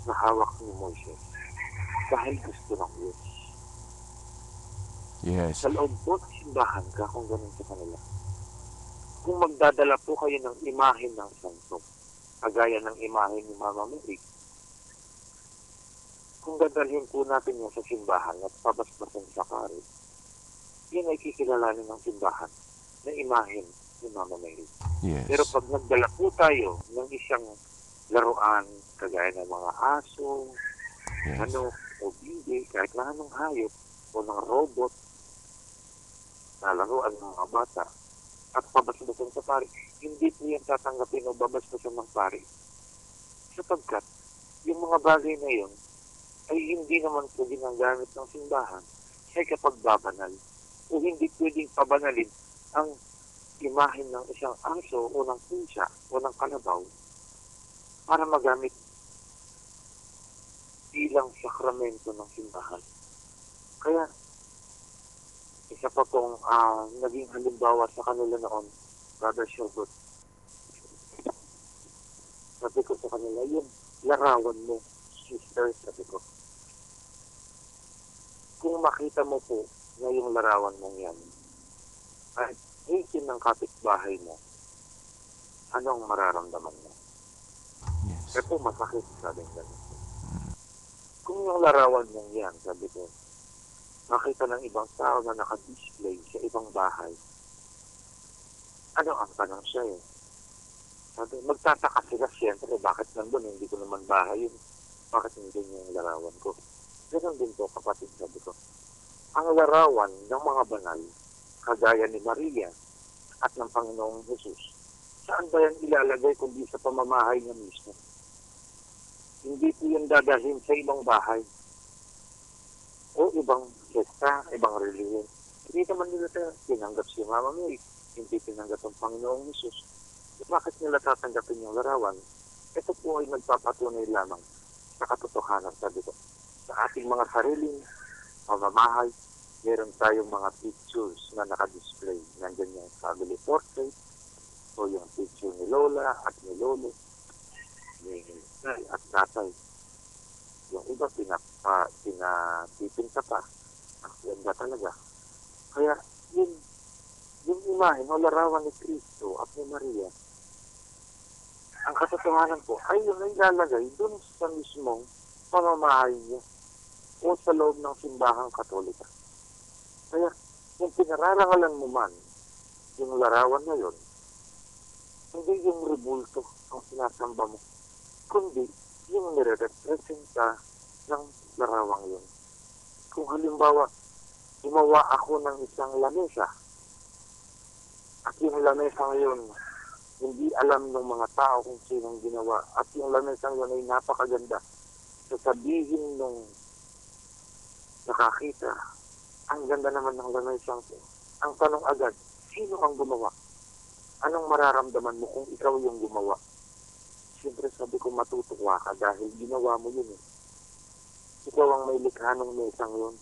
Speaker 3: na hawak ni Moises dahil gusto ng Diyos.
Speaker 2: Yes.
Speaker 3: Sa loob po ng simbahan ka kung ganun sa kanila. Kung magdadala po kayo ng imahe ng santo, kagaya ng imahe ni Mama Mary, kung dadalhin po natin yan sa simbahan at pabasbasan sa kari, yan ay kikilalanin ng simbahan na imahen ni Mama Mary.
Speaker 2: Yes.
Speaker 3: Pero pag nagdala po tayo ng isang laruan, kagaya ng mga aso,
Speaker 2: Yes.
Speaker 3: o bindi, kahit na anong hayop, o ng robot, na laruan ng mga bata, at pabasbasan sa pari, hindi po yan tatanggapin o babasbasan ng pari. Sapagkat, yung mga bagay na yun, ay hindi naman po ginagamit ng simbahan ay kapag babanal. O hindi pwedeng pabanalin ang imahen ng isang aso o ng pusa o ng kalabaw para magamit bilang sakramento ng simbahan. Kaya, isa pa pong naging halimbawa sa kanila noon, Brother Sheldon. Sabi ko sa kanila, yung larawan mo, sister, sabi ko. Kung makita mo po na yung larawan mong yan, at isin ng kapitbahay mo, anong mararamdaman mo?
Speaker 2: Yes.
Speaker 3: Ito masakit, sabi ko. Kung yung larawan mong yan, sabi ko, makita ng ibang tao na naka-display sa ibang bahay, ano ang tanong siya eh? Sabi, magtataka sila siyempre, bakit nandun, hindi ko naman bahay yun. Bakit hindi yung larawan ko? Ganun din po, kapatid, sabi ko. Ang larawan ng mga banal, kagaya ni Maria at ng Panginoong Jesus, saan ba yan ilalagay kundi sa pamamahay niya mismo? Hindi po yan dadalhin sa ibang bahay o ibang sekta, ibang relihiyon. Hindi naman nila tinanggap si Mama Mary, hindi tinanggap ang Panginoong Hesus. Bakit nila tatanggapin yung larawan? Ito po ay nagpapatunay lamang sa katotohanan, sabi ko. Sa ating mga sariling pamamahay, meron tayong mga pictures na nakadisplay. Nandiyan yung family portrait, o yung picture ni Lola at ni Lolo, ni Nay at Tatay. Yung iba pinapipinta pa. Ang ganda talaga. Kaya yung imahe o larawan ni Kristo at ni Maria, ang katotohanan po ay yun ay lalagay dun sa mismong pamamahay niya o sa loob ng simbahang Katolika. Kaya kung pinararangalan mo man yung larawan na yun, hindi yung rebulto ang sinasamba mo, kundi yung nire-representa ng larawang yun. Kung halimbawa, gumawa ako ng isang lamesa, at yung lamesa ngayon, hindi alam ng mga tao kung sinong ginawa, at yung lamesa yun ay napakaganda, sasabihin nung nakakita, ang ganda naman ng lamesa ko. Ang tanong agad, sino ang gumawa? Anong mararamdaman mo kung ikaw yung gumawa? Siyempre sabi ko, matutuwa ka dahil ginawa mo yun eh. Ikaw ang may likha ng mesang yun.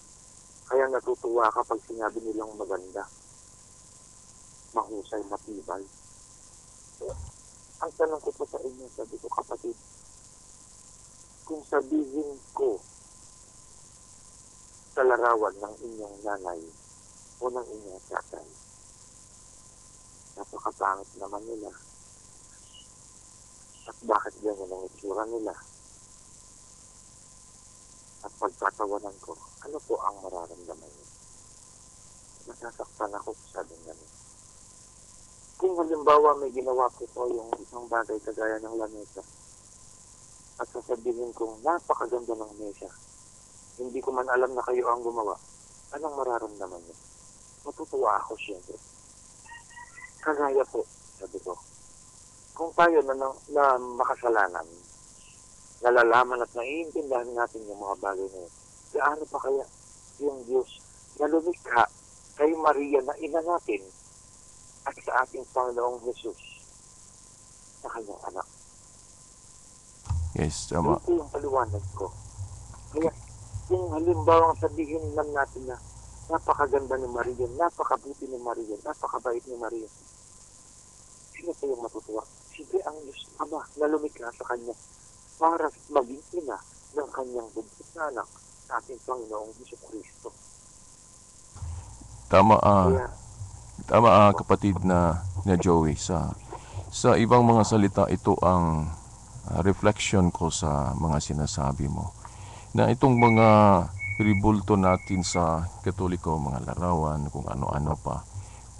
Speaker 3: Kaya natutuwa ka pag sinabi nilang maganda. Mahusay, matibay. So, ang tanong ko po sa inyo, sabi ko, kapatid, kung sabihin ko sa larawan ng inyong nanay o ng inyong tatay, napakapangit naman nila. At bakit ganyan ang itsura nila? At pagtatawanan ko, ano po ang mararamdaman niyo? Nasasaktan ako sa sabing ganun. Kung halimbawa may ginawa ko po yung isang bagay kagaya ng lamesa, at sasabihin kong napakaganda ng mesa, hindi ko man alam na kayo ang gumawa, anong mararamdaman niyo? Matutuwa ako siyempre. Kagaya po, sabi ko, kung tayo na makasalanan, nalalaman at naiintindihan natin yung mga bagay na yun, gaano pa kaya yung Diyos na lumikha kay Maria na ina natin at sa ating Panginoong Jesus sa kanyang anak.
Speaker 2: Yes, tama.
Speaker 3: Ito yung paliwanag ko. Kaya kung halimbawa sabihin lang natin na napakaganda ni Maria, napakabuti ni Maria, napakabait ni Maria, sino pa yung matutuwa? Siyempre ang Diyos Ama na lumikha sa kanya para maging ina ng kanyang buntis na anak sa ating Panginoong Jesucristo.
Speaker 2: Tama,
Speaker 3: Kaya,
Speaker 2: kapatid na Joey. Sa ibang mga salita, ito ang reflection ko sa mga sinasabi mo. Na itong mga ribulto natin sa Katoliko, mga larawan, kung ano-ano pa,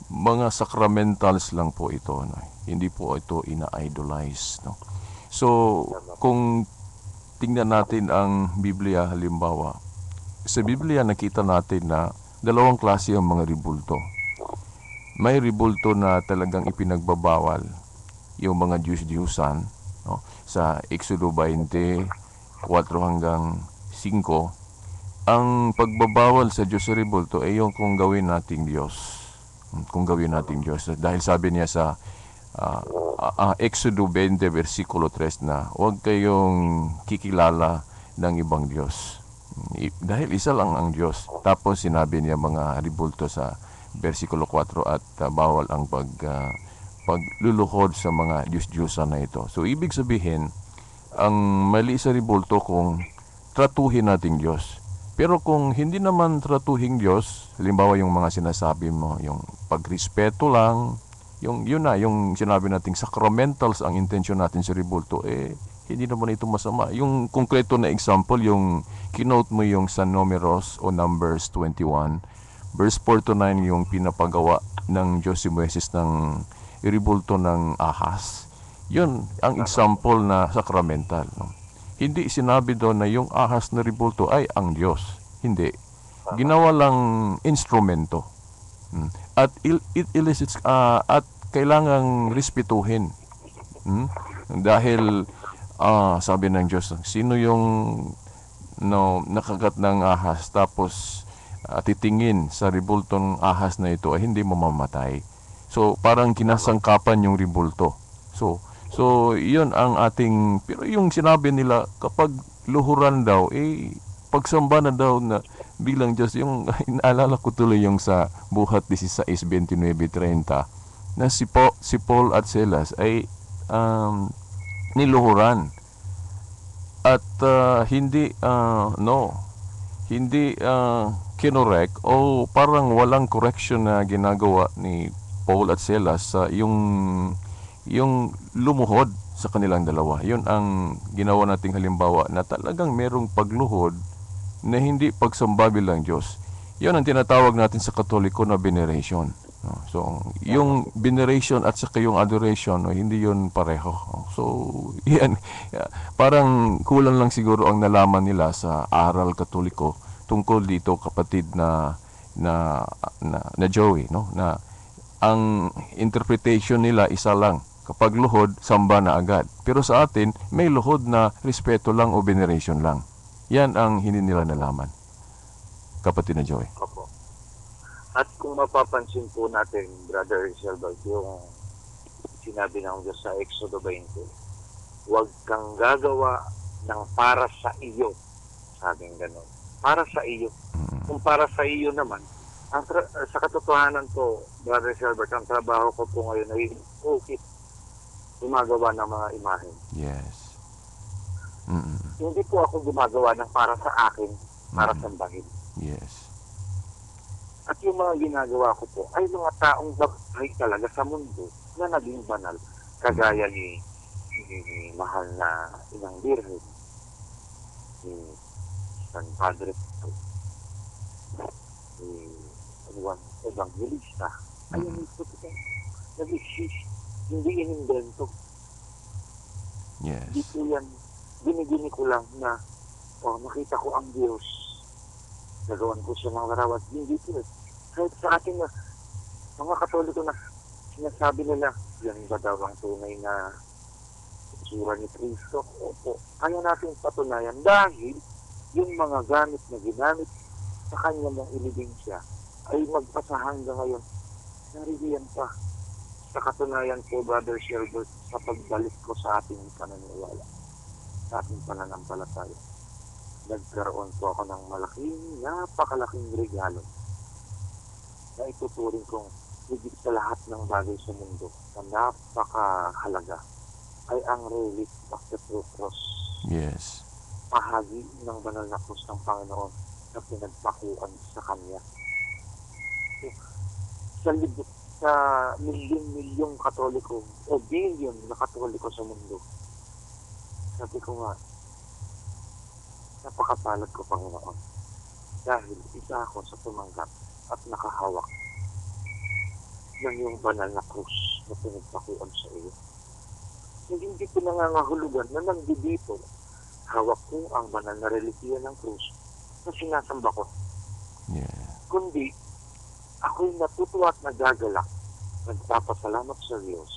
Speaker 2: mga sacramentals lang po ito, no? Hindi po ito ina-idolize, no? So kung tingnan natin ang Biblia halimbawa, sa Biblia nakita natin na dalawang klase ang mga ribulto. May ribulto na talagang ipinagbabawal, yung mga Diyos-Diyusan, no? Sa Exodo 20:4 hanggang 5, ang pagbabawal sa Diyos sa ribulto ay yung kung gawin nating Diyos. Kung gawin nating Diyos. Dahil sabi niya sa Exodo 20 versikulo 3 na huwag kayong kikilala ng ibang Diyos. Dahil isa lang ang Diyos. Tapos sinabi niya mga ribulto sa versikulo 4 at bawal ang pagluluhod sa mga Diyos-Diyosan na ito. So ibig sabihin, ang mali sa ribulto kung tratuhin nating Diyos. Pero kung hindi naman tratuhing Diyos, halimbawa yung mga sinasabi mo, yung pagrespeto lang, yung sinabi nating sacramentals ang intensyon natin sa ribulto, hindi naman ito masama. Yung konkreto na example, yung kinote mo yung sa Numeros o Numbers 21, verse 4 to 9, yung pinapagawa ng Diyos si Moises ng ribulto ng ahas. Yun ang example na sacramental, no? Hindi sinabi doon na yung ahas na ribulto ay ang Diyos. Hindi. Ginawa lang instrumento. At it elicits at kailangang respetuhin. Dahil sabi ng Diyos, sino yung nakagat ng ahas tapos titingin sa rebultong ahas na ito ay hindi mamamatay. So parang kinasangkapan yung rebulto. So yun ang ating, pero yung sinabi nila kapag luhuran daw, pagsamba na daw na bilang Diyos, yung inaalala ko tuloy yung sa Buhat 16:29-30 na si Paul at Silas ay niluhuran at hindi kinorek o parang walang correction na ginagawa ni Paul at Silas sa yung lumuhod sa kanilang dalawa. Yun ang ginawa nating halimbawa na talagang merong pagluhod na hindi pagsamba bilang Diyos. Yun ang tinatawag natin sa Katoliko na veneration. So, yung veneration at saka yung adoration, hindi yun pareho. So, yan. Parang kulang lang siguro ang nalaman nila sa aral Katoliko tungkol dito, kapatid na Joey, no? Na ang interpretation nila isa lang. Kapag luhod, samba na agad. Pero sa atin, may luhod na respeto lang o veneration lang. Yan ang hindi nila nalaman, kapatid na Joey.
Speaker 3: Opo. At kung mapapansin po natin, Brother Shelbert, yung sinabi ng Diyos sa Exodo 20, huwag kang gagawa ng para sa iyo. Sabing gano'n. Para sa iyo. Kung para sa iyo naman, sa katotohanan po, Brother Shelbert, ang trabaho ko po ngayon ay gumagawa ng mga imahen.
Speaker 2: Yes.
Speaker 3: Hindi po ako gumagawa ng para sa akin, para sambahin.
Speaker 2: Yes.
Speaker 3: At yung mga ginagawa ko po ay mga taong nabuhay talaga sa mundo na naging banal. Kagaya ni mahal na Inang Birhen, ni San Padre, ni Juan Evangelista. Ayun ito po, nag-exist. Hindi inimbento.
Speaker 2: Yes.
Speaker 3: Dito yan, binigini ko lang na makita ko ang Diyos. Nagawan ko siya mga larawan. Hindi po. Kahit sa atin na mga Katoliko na sinasabi nila, yan ba daw ang tunay na itsura ni Kristo? Opo. Kaya natin patunayan dahil yung mga gamit na ginamit sa kanya ng ilibing siya ay magpasa hanggang ngayon. Naririyan pa. Sa katunayan po, Brother Shelbert, sa pagbalik ko sa ating pananiwala, sa ating pananampalataya, nagkaroon po ako ng napakalaking regalo na ituturing kong higit sa lahat ng bagay sa mundo na napakahalaga ay ang relic of the true cross.
Speaker 2: Yes.
Speaker 3: Pahagi ng banal na krus ng Panginoon na pinagpakuan sa Kanya. Sa milyon-milyong Katoliko o bilyon na Katoliko sa mundo, sabi ko nga, napakapalad ko, Panginoon, dahil isa ako sa tumanggap at nakahawak ng iyong banal na krus na pinagpakuan sa iyo. Hindi ko nangangahulugan na nandito, hawak ko ang banal na relikiya ng krus na sinasamba ko.
Speaker 2: Yeah.
Speaker 3: Kundi, ako'y natutuwa at nagagalak, nagpapasalamat sa Diyos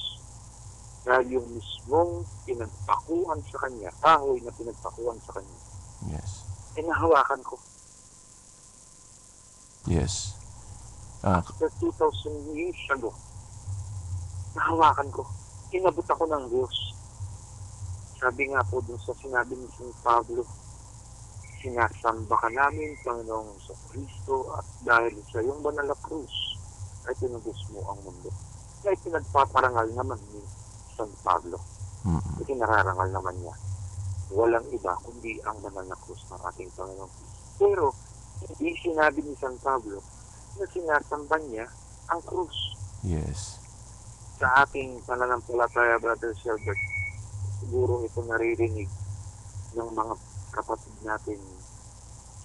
Speaker 3: dahil yung mismong pinagpakuan sa Kanya, kahoy na pinagpakuan sa Kanya,
Speaker 2: Yes.
Speaker 3: nahawakan ko.
Speaker 2: Yes.
Speaker 3: Sa 2,000 years ago, nahawakan ko. Inabot ako ng Diyos. Sabi nga po dun sa sinabi ni San Pablo, sinasamba ka namin, Panginoong sa Kristo, at dahil sa iyong banal na krus, ay tinubos mo ang mundo. Kaya pinagpaparangal naman ni San Pablo. Itinararangal naman niya. Walang iba kundi ang banal na krus ng ating Panginoon. Pero, hindi sinabi ni San Pablo na sinasamba niya ang krus.
Speaker 2: Yes.
Speaker 3: Sa ating pananampalataya, Brother Shelbert, siguro ito naririnig ng mga kapatid natin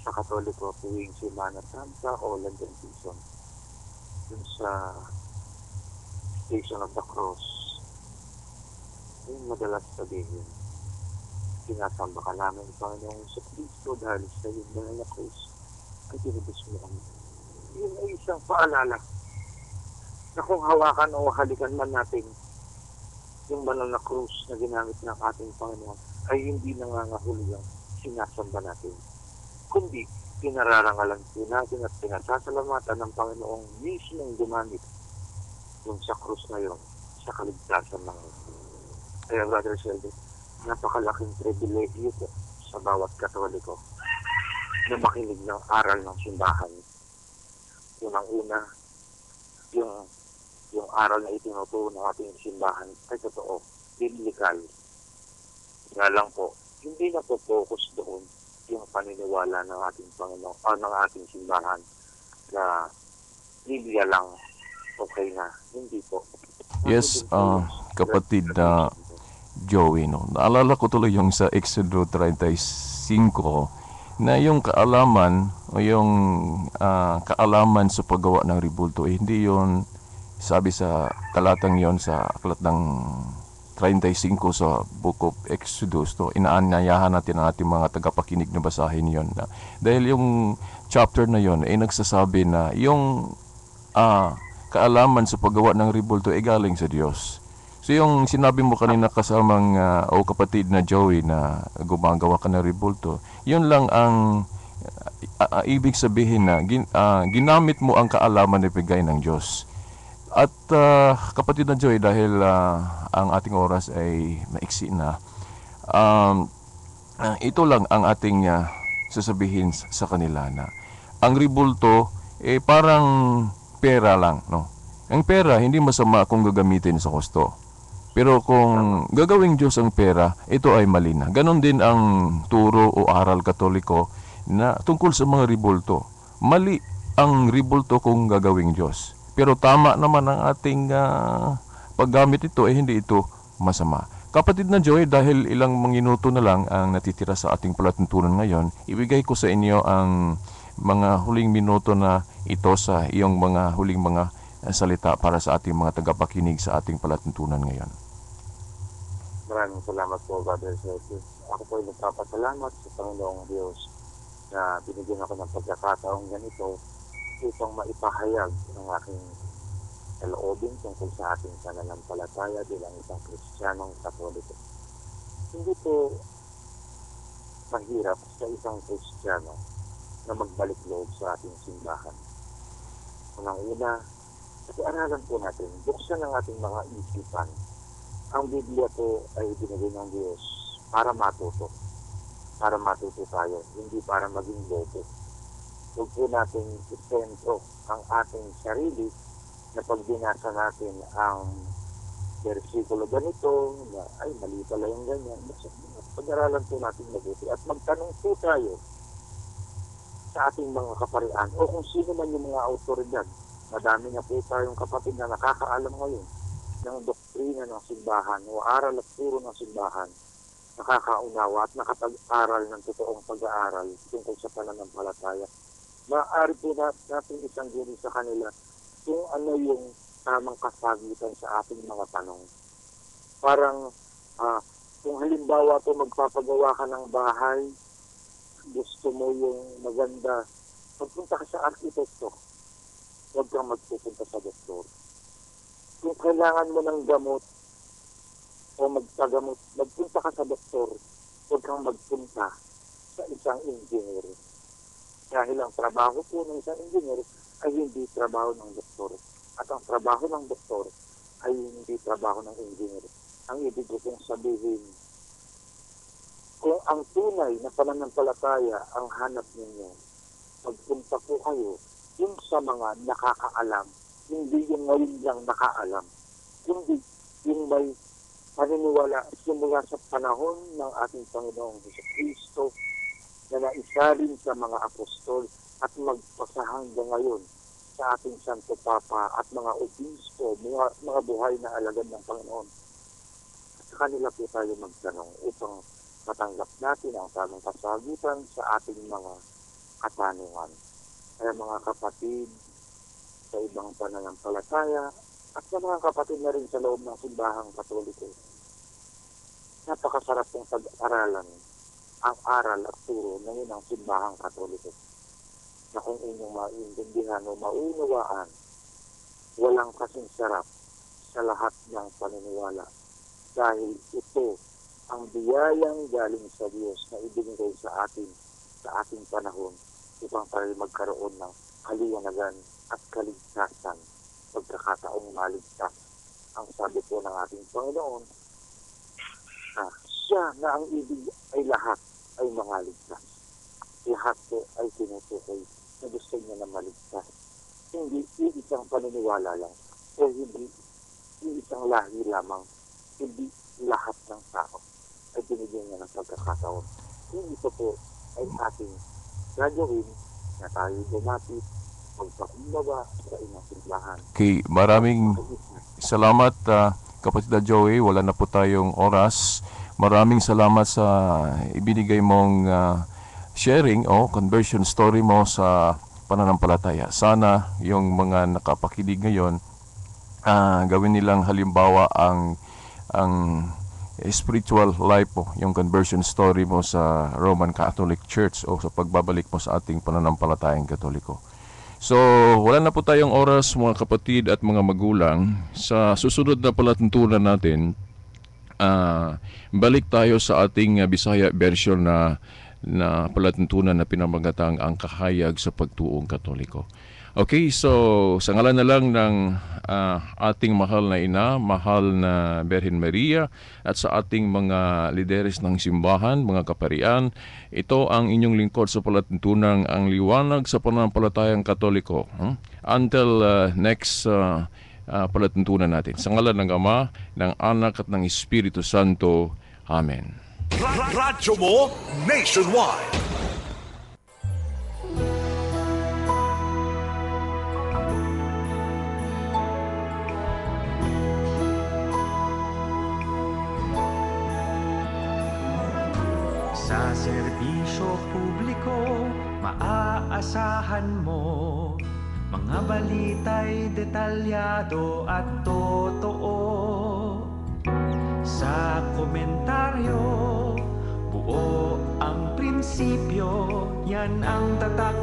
Speaker 3: sa Katoliko tuwing Semana Santa o Lenten Season. Dun sa Station of the Cross, yung madalas sabihin, sinasamba ka namin, Panginoong sa Kristo, dahil sa iyong banal na krus ay tinubos mo kami. Yun ay isang paalala na kung hawakan o halikan man natin yung banal na krus na ginamit ng ating Panginoon ay hindi nangangahulugang sinasamba natin. Kundi, pinararangalan po natin at pinasasalamatan ng Panginoong mismong gumamit yung sa krus na yun sa kaligtasan ng kaya Brother Sheldon, napakalaking pribilegyo po sa bawat Katoliko na makinig ng aral ng simbahan. Unang-una, yung aral na itinuturo ng ating simbahan ay totoo, biblical. Nga lang po, hindi na po focus doon yung paniniwala ng ating Panginoon o ng ating simbahan na Biblia lang okay na. Hindi po.
Speaker 2: Yes, kapatid na Joey, no? Naalala ko tuloy yung sa Exodo 35 na yung kaalaman o yung kaalaman sa paggawa ng ribulto, hindi yon sabi sa talatang yon sa aklat ng 35 sa Book of Exodus. No? Inaanyayahan natin ang ating mga tagapakinig na basahin yon. Dahil yung chapter na yon ay nagsasabi na yung kaalaman sa paggawa ng ribulto ay galing sa Diyos. So yung sinabi mo kanina kasamang kapatid na Joey na gumagawa ka ng ribulto, yun lang ang ibig sabihin na ginamit mo ang kaalaman na ibigay ng Diyos. At kapatid na Joey, dahil ang ating oras ay maiksi na, ito lang ang ating sasabihin sa kanila na ang ribulto parang pera lang, no? Ang pera hindi masama kung gagamitin sa husto. Pero kung gagawing Diyos ang pera, ito ay mali na. Ganon din ang turo o aral Katoliko na tungkol sa mga ribulto. Mali ang ribulto kung gagawing Diyos. Pero tama naman ang ating paggamit ito, hindi ito masama. Kapatid na Joy, dahil ilang minuto na lang ang natitira sa ating palatuntunan ngayon, ibigay ko sa inyo ang mga huling minuto na ito sa iyong mga huling mga salita para sa ating mga tagapakinig sa ating palatuntunan ngayon.
Speaker 3: Maraming salamat po, Brother Sergio. Ako po ay nagpapasalamat sa Panginoong Diyos na binigyan ako ng pagkakataong ganito upang maipahayag ang aking kaloobin tungkol sa ating pananampalataya bilang isang Kristiyanong Katoliko. Hindi po mahirap sa isang Kristiyano na magbalik loob sa ating simbahan. Unang-una, aralan po natin, buksan ang ating mga isipan. Ang Biblia po ay binigay ng Diyos para matuto. Para matuto tayo, hindi para maging bobo. Huwag po natin isentro ang ating sarili na pag binasa natin ang versikulo ganito, na ay mali pala yung ganyan. Pag-aralan po natin mabuti at magtanong po tayo sa ating mga kaparian o kung sino man yung mga autoridad. Madami na po tayong kapatid na nakakaalam ngayon ng doktrina ng simbahan o aral at turo ng simbahan, nakakaunawa at nakapag-aral ng totoong pag-aaral tungkol sa pananampalataya. Maaari po natin isang guri sa kanila kung ano yung tamang kasagutan sa ating mga tanong. Parang kung halimbawa po magpapagawa ka ng bahay, gusto mo yung maganda, magpunta ka sa arkitekto. Huwag kang magpupunta sa doktor. Kung kailangan mo ng gamot o magpagamot, magpunta ka sa doktor. Huwag kang magpunta sa isang engineer. Dahil ang trabaho po ng isang engineer ay hindi trabaho ng doktor. At ang trabaho ng doktor ay hindi trabaho ng engineer. Ang ibig ko pong sabihin, kung ang tunay na pananampalataya ang hanap ninyo, magpunta po kayo yung sa mga nakakaalam, hindi yung ngayon lang nakaalam, kundi yung may paniniwala simula sa panahon ng ating Panginoong Jesucristo na naisalin sa mga apostol at magpasa hanggang ngayon sa ating Santo Papa at mga obispo, mga buhay na alagad ng Panginoon. Sa kanila po tayo magtanong upang matanggap natin ang tamang kasagutan sa ating mga katanungan. Kaya mga kapatid sa ibang pananampalataya at sa mga kapatid na rin sa loob ng simbahang Katoliko, napakasarap pong pag-aralan ang aral at turo ng inang simbahang Katoliko na kung inyong maintindihan o maunawaan, walang kasing sarap sa lahat ng paniniwala dahil ito ang biyayang galing sa Diyos na ibinigay sa ating panahon upang tayo magkaroon ng kaliwanagan at kaligtasan, pagkakataong maligtas. Ang sabi po ng ating Panginoon, siya na ang ibig ay lahat ay mga ligtas. Lahat po ay tinutukoy na gusto niya na maligtas. Hindi isang paniniwala lang, o hindi isang lahi lamang, hindi lahat ng tao ay binigyan niya ng pagkakataon. Yung ito po ay ating gagawin na tayo dumapit, magpakumbaba sa inyong simbahan.
Speaker 2: Okay, maraming salamat kapatid na Joey. Wala na po tayong oras. Maraming salamat sa ibinigay mong sharing o conversion story mo sa pananampalataya. Sana yung mga nakapakinig ngayon gawin nilang halimbawa ang spiritual life mo, yung conversion story mo sa Roman Catholic Church o sa pagbabalik mo sa ating pananampalatayang Katoliko. So, wala na po tayong oras mga kapatid at mga magulang. Sa susunod na palatuntunan natin, balik tayo sa ating Bisaya version na palatuntunan na pinamagatang ang kahayag sa pagtuong Katoliko. Okay, so sa ngalan na lang ng ating mahal na ina, mahal na Birhen Maria, at sa ating mga lideres ng simbahan, mga kaparian, ito ang inyong lingkod sa palatuntunang ang liwanag sa pananampalatayang Katoliko. Until next palatuntunan natin. Sa ngalan ng Ama, ng Anak at ng Espiritu Santo. Amen.
Speaker 1: Radyo mo nationwide.
Speaker 4: Sa serbisyo publiko, maaasahan mo mga balita'y detalyado at totoo. Sa komentaryo, buo ang prinsipyo. Yan ang tatak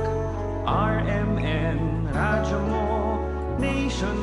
Speaker 4: RMN Radyo mo Nation.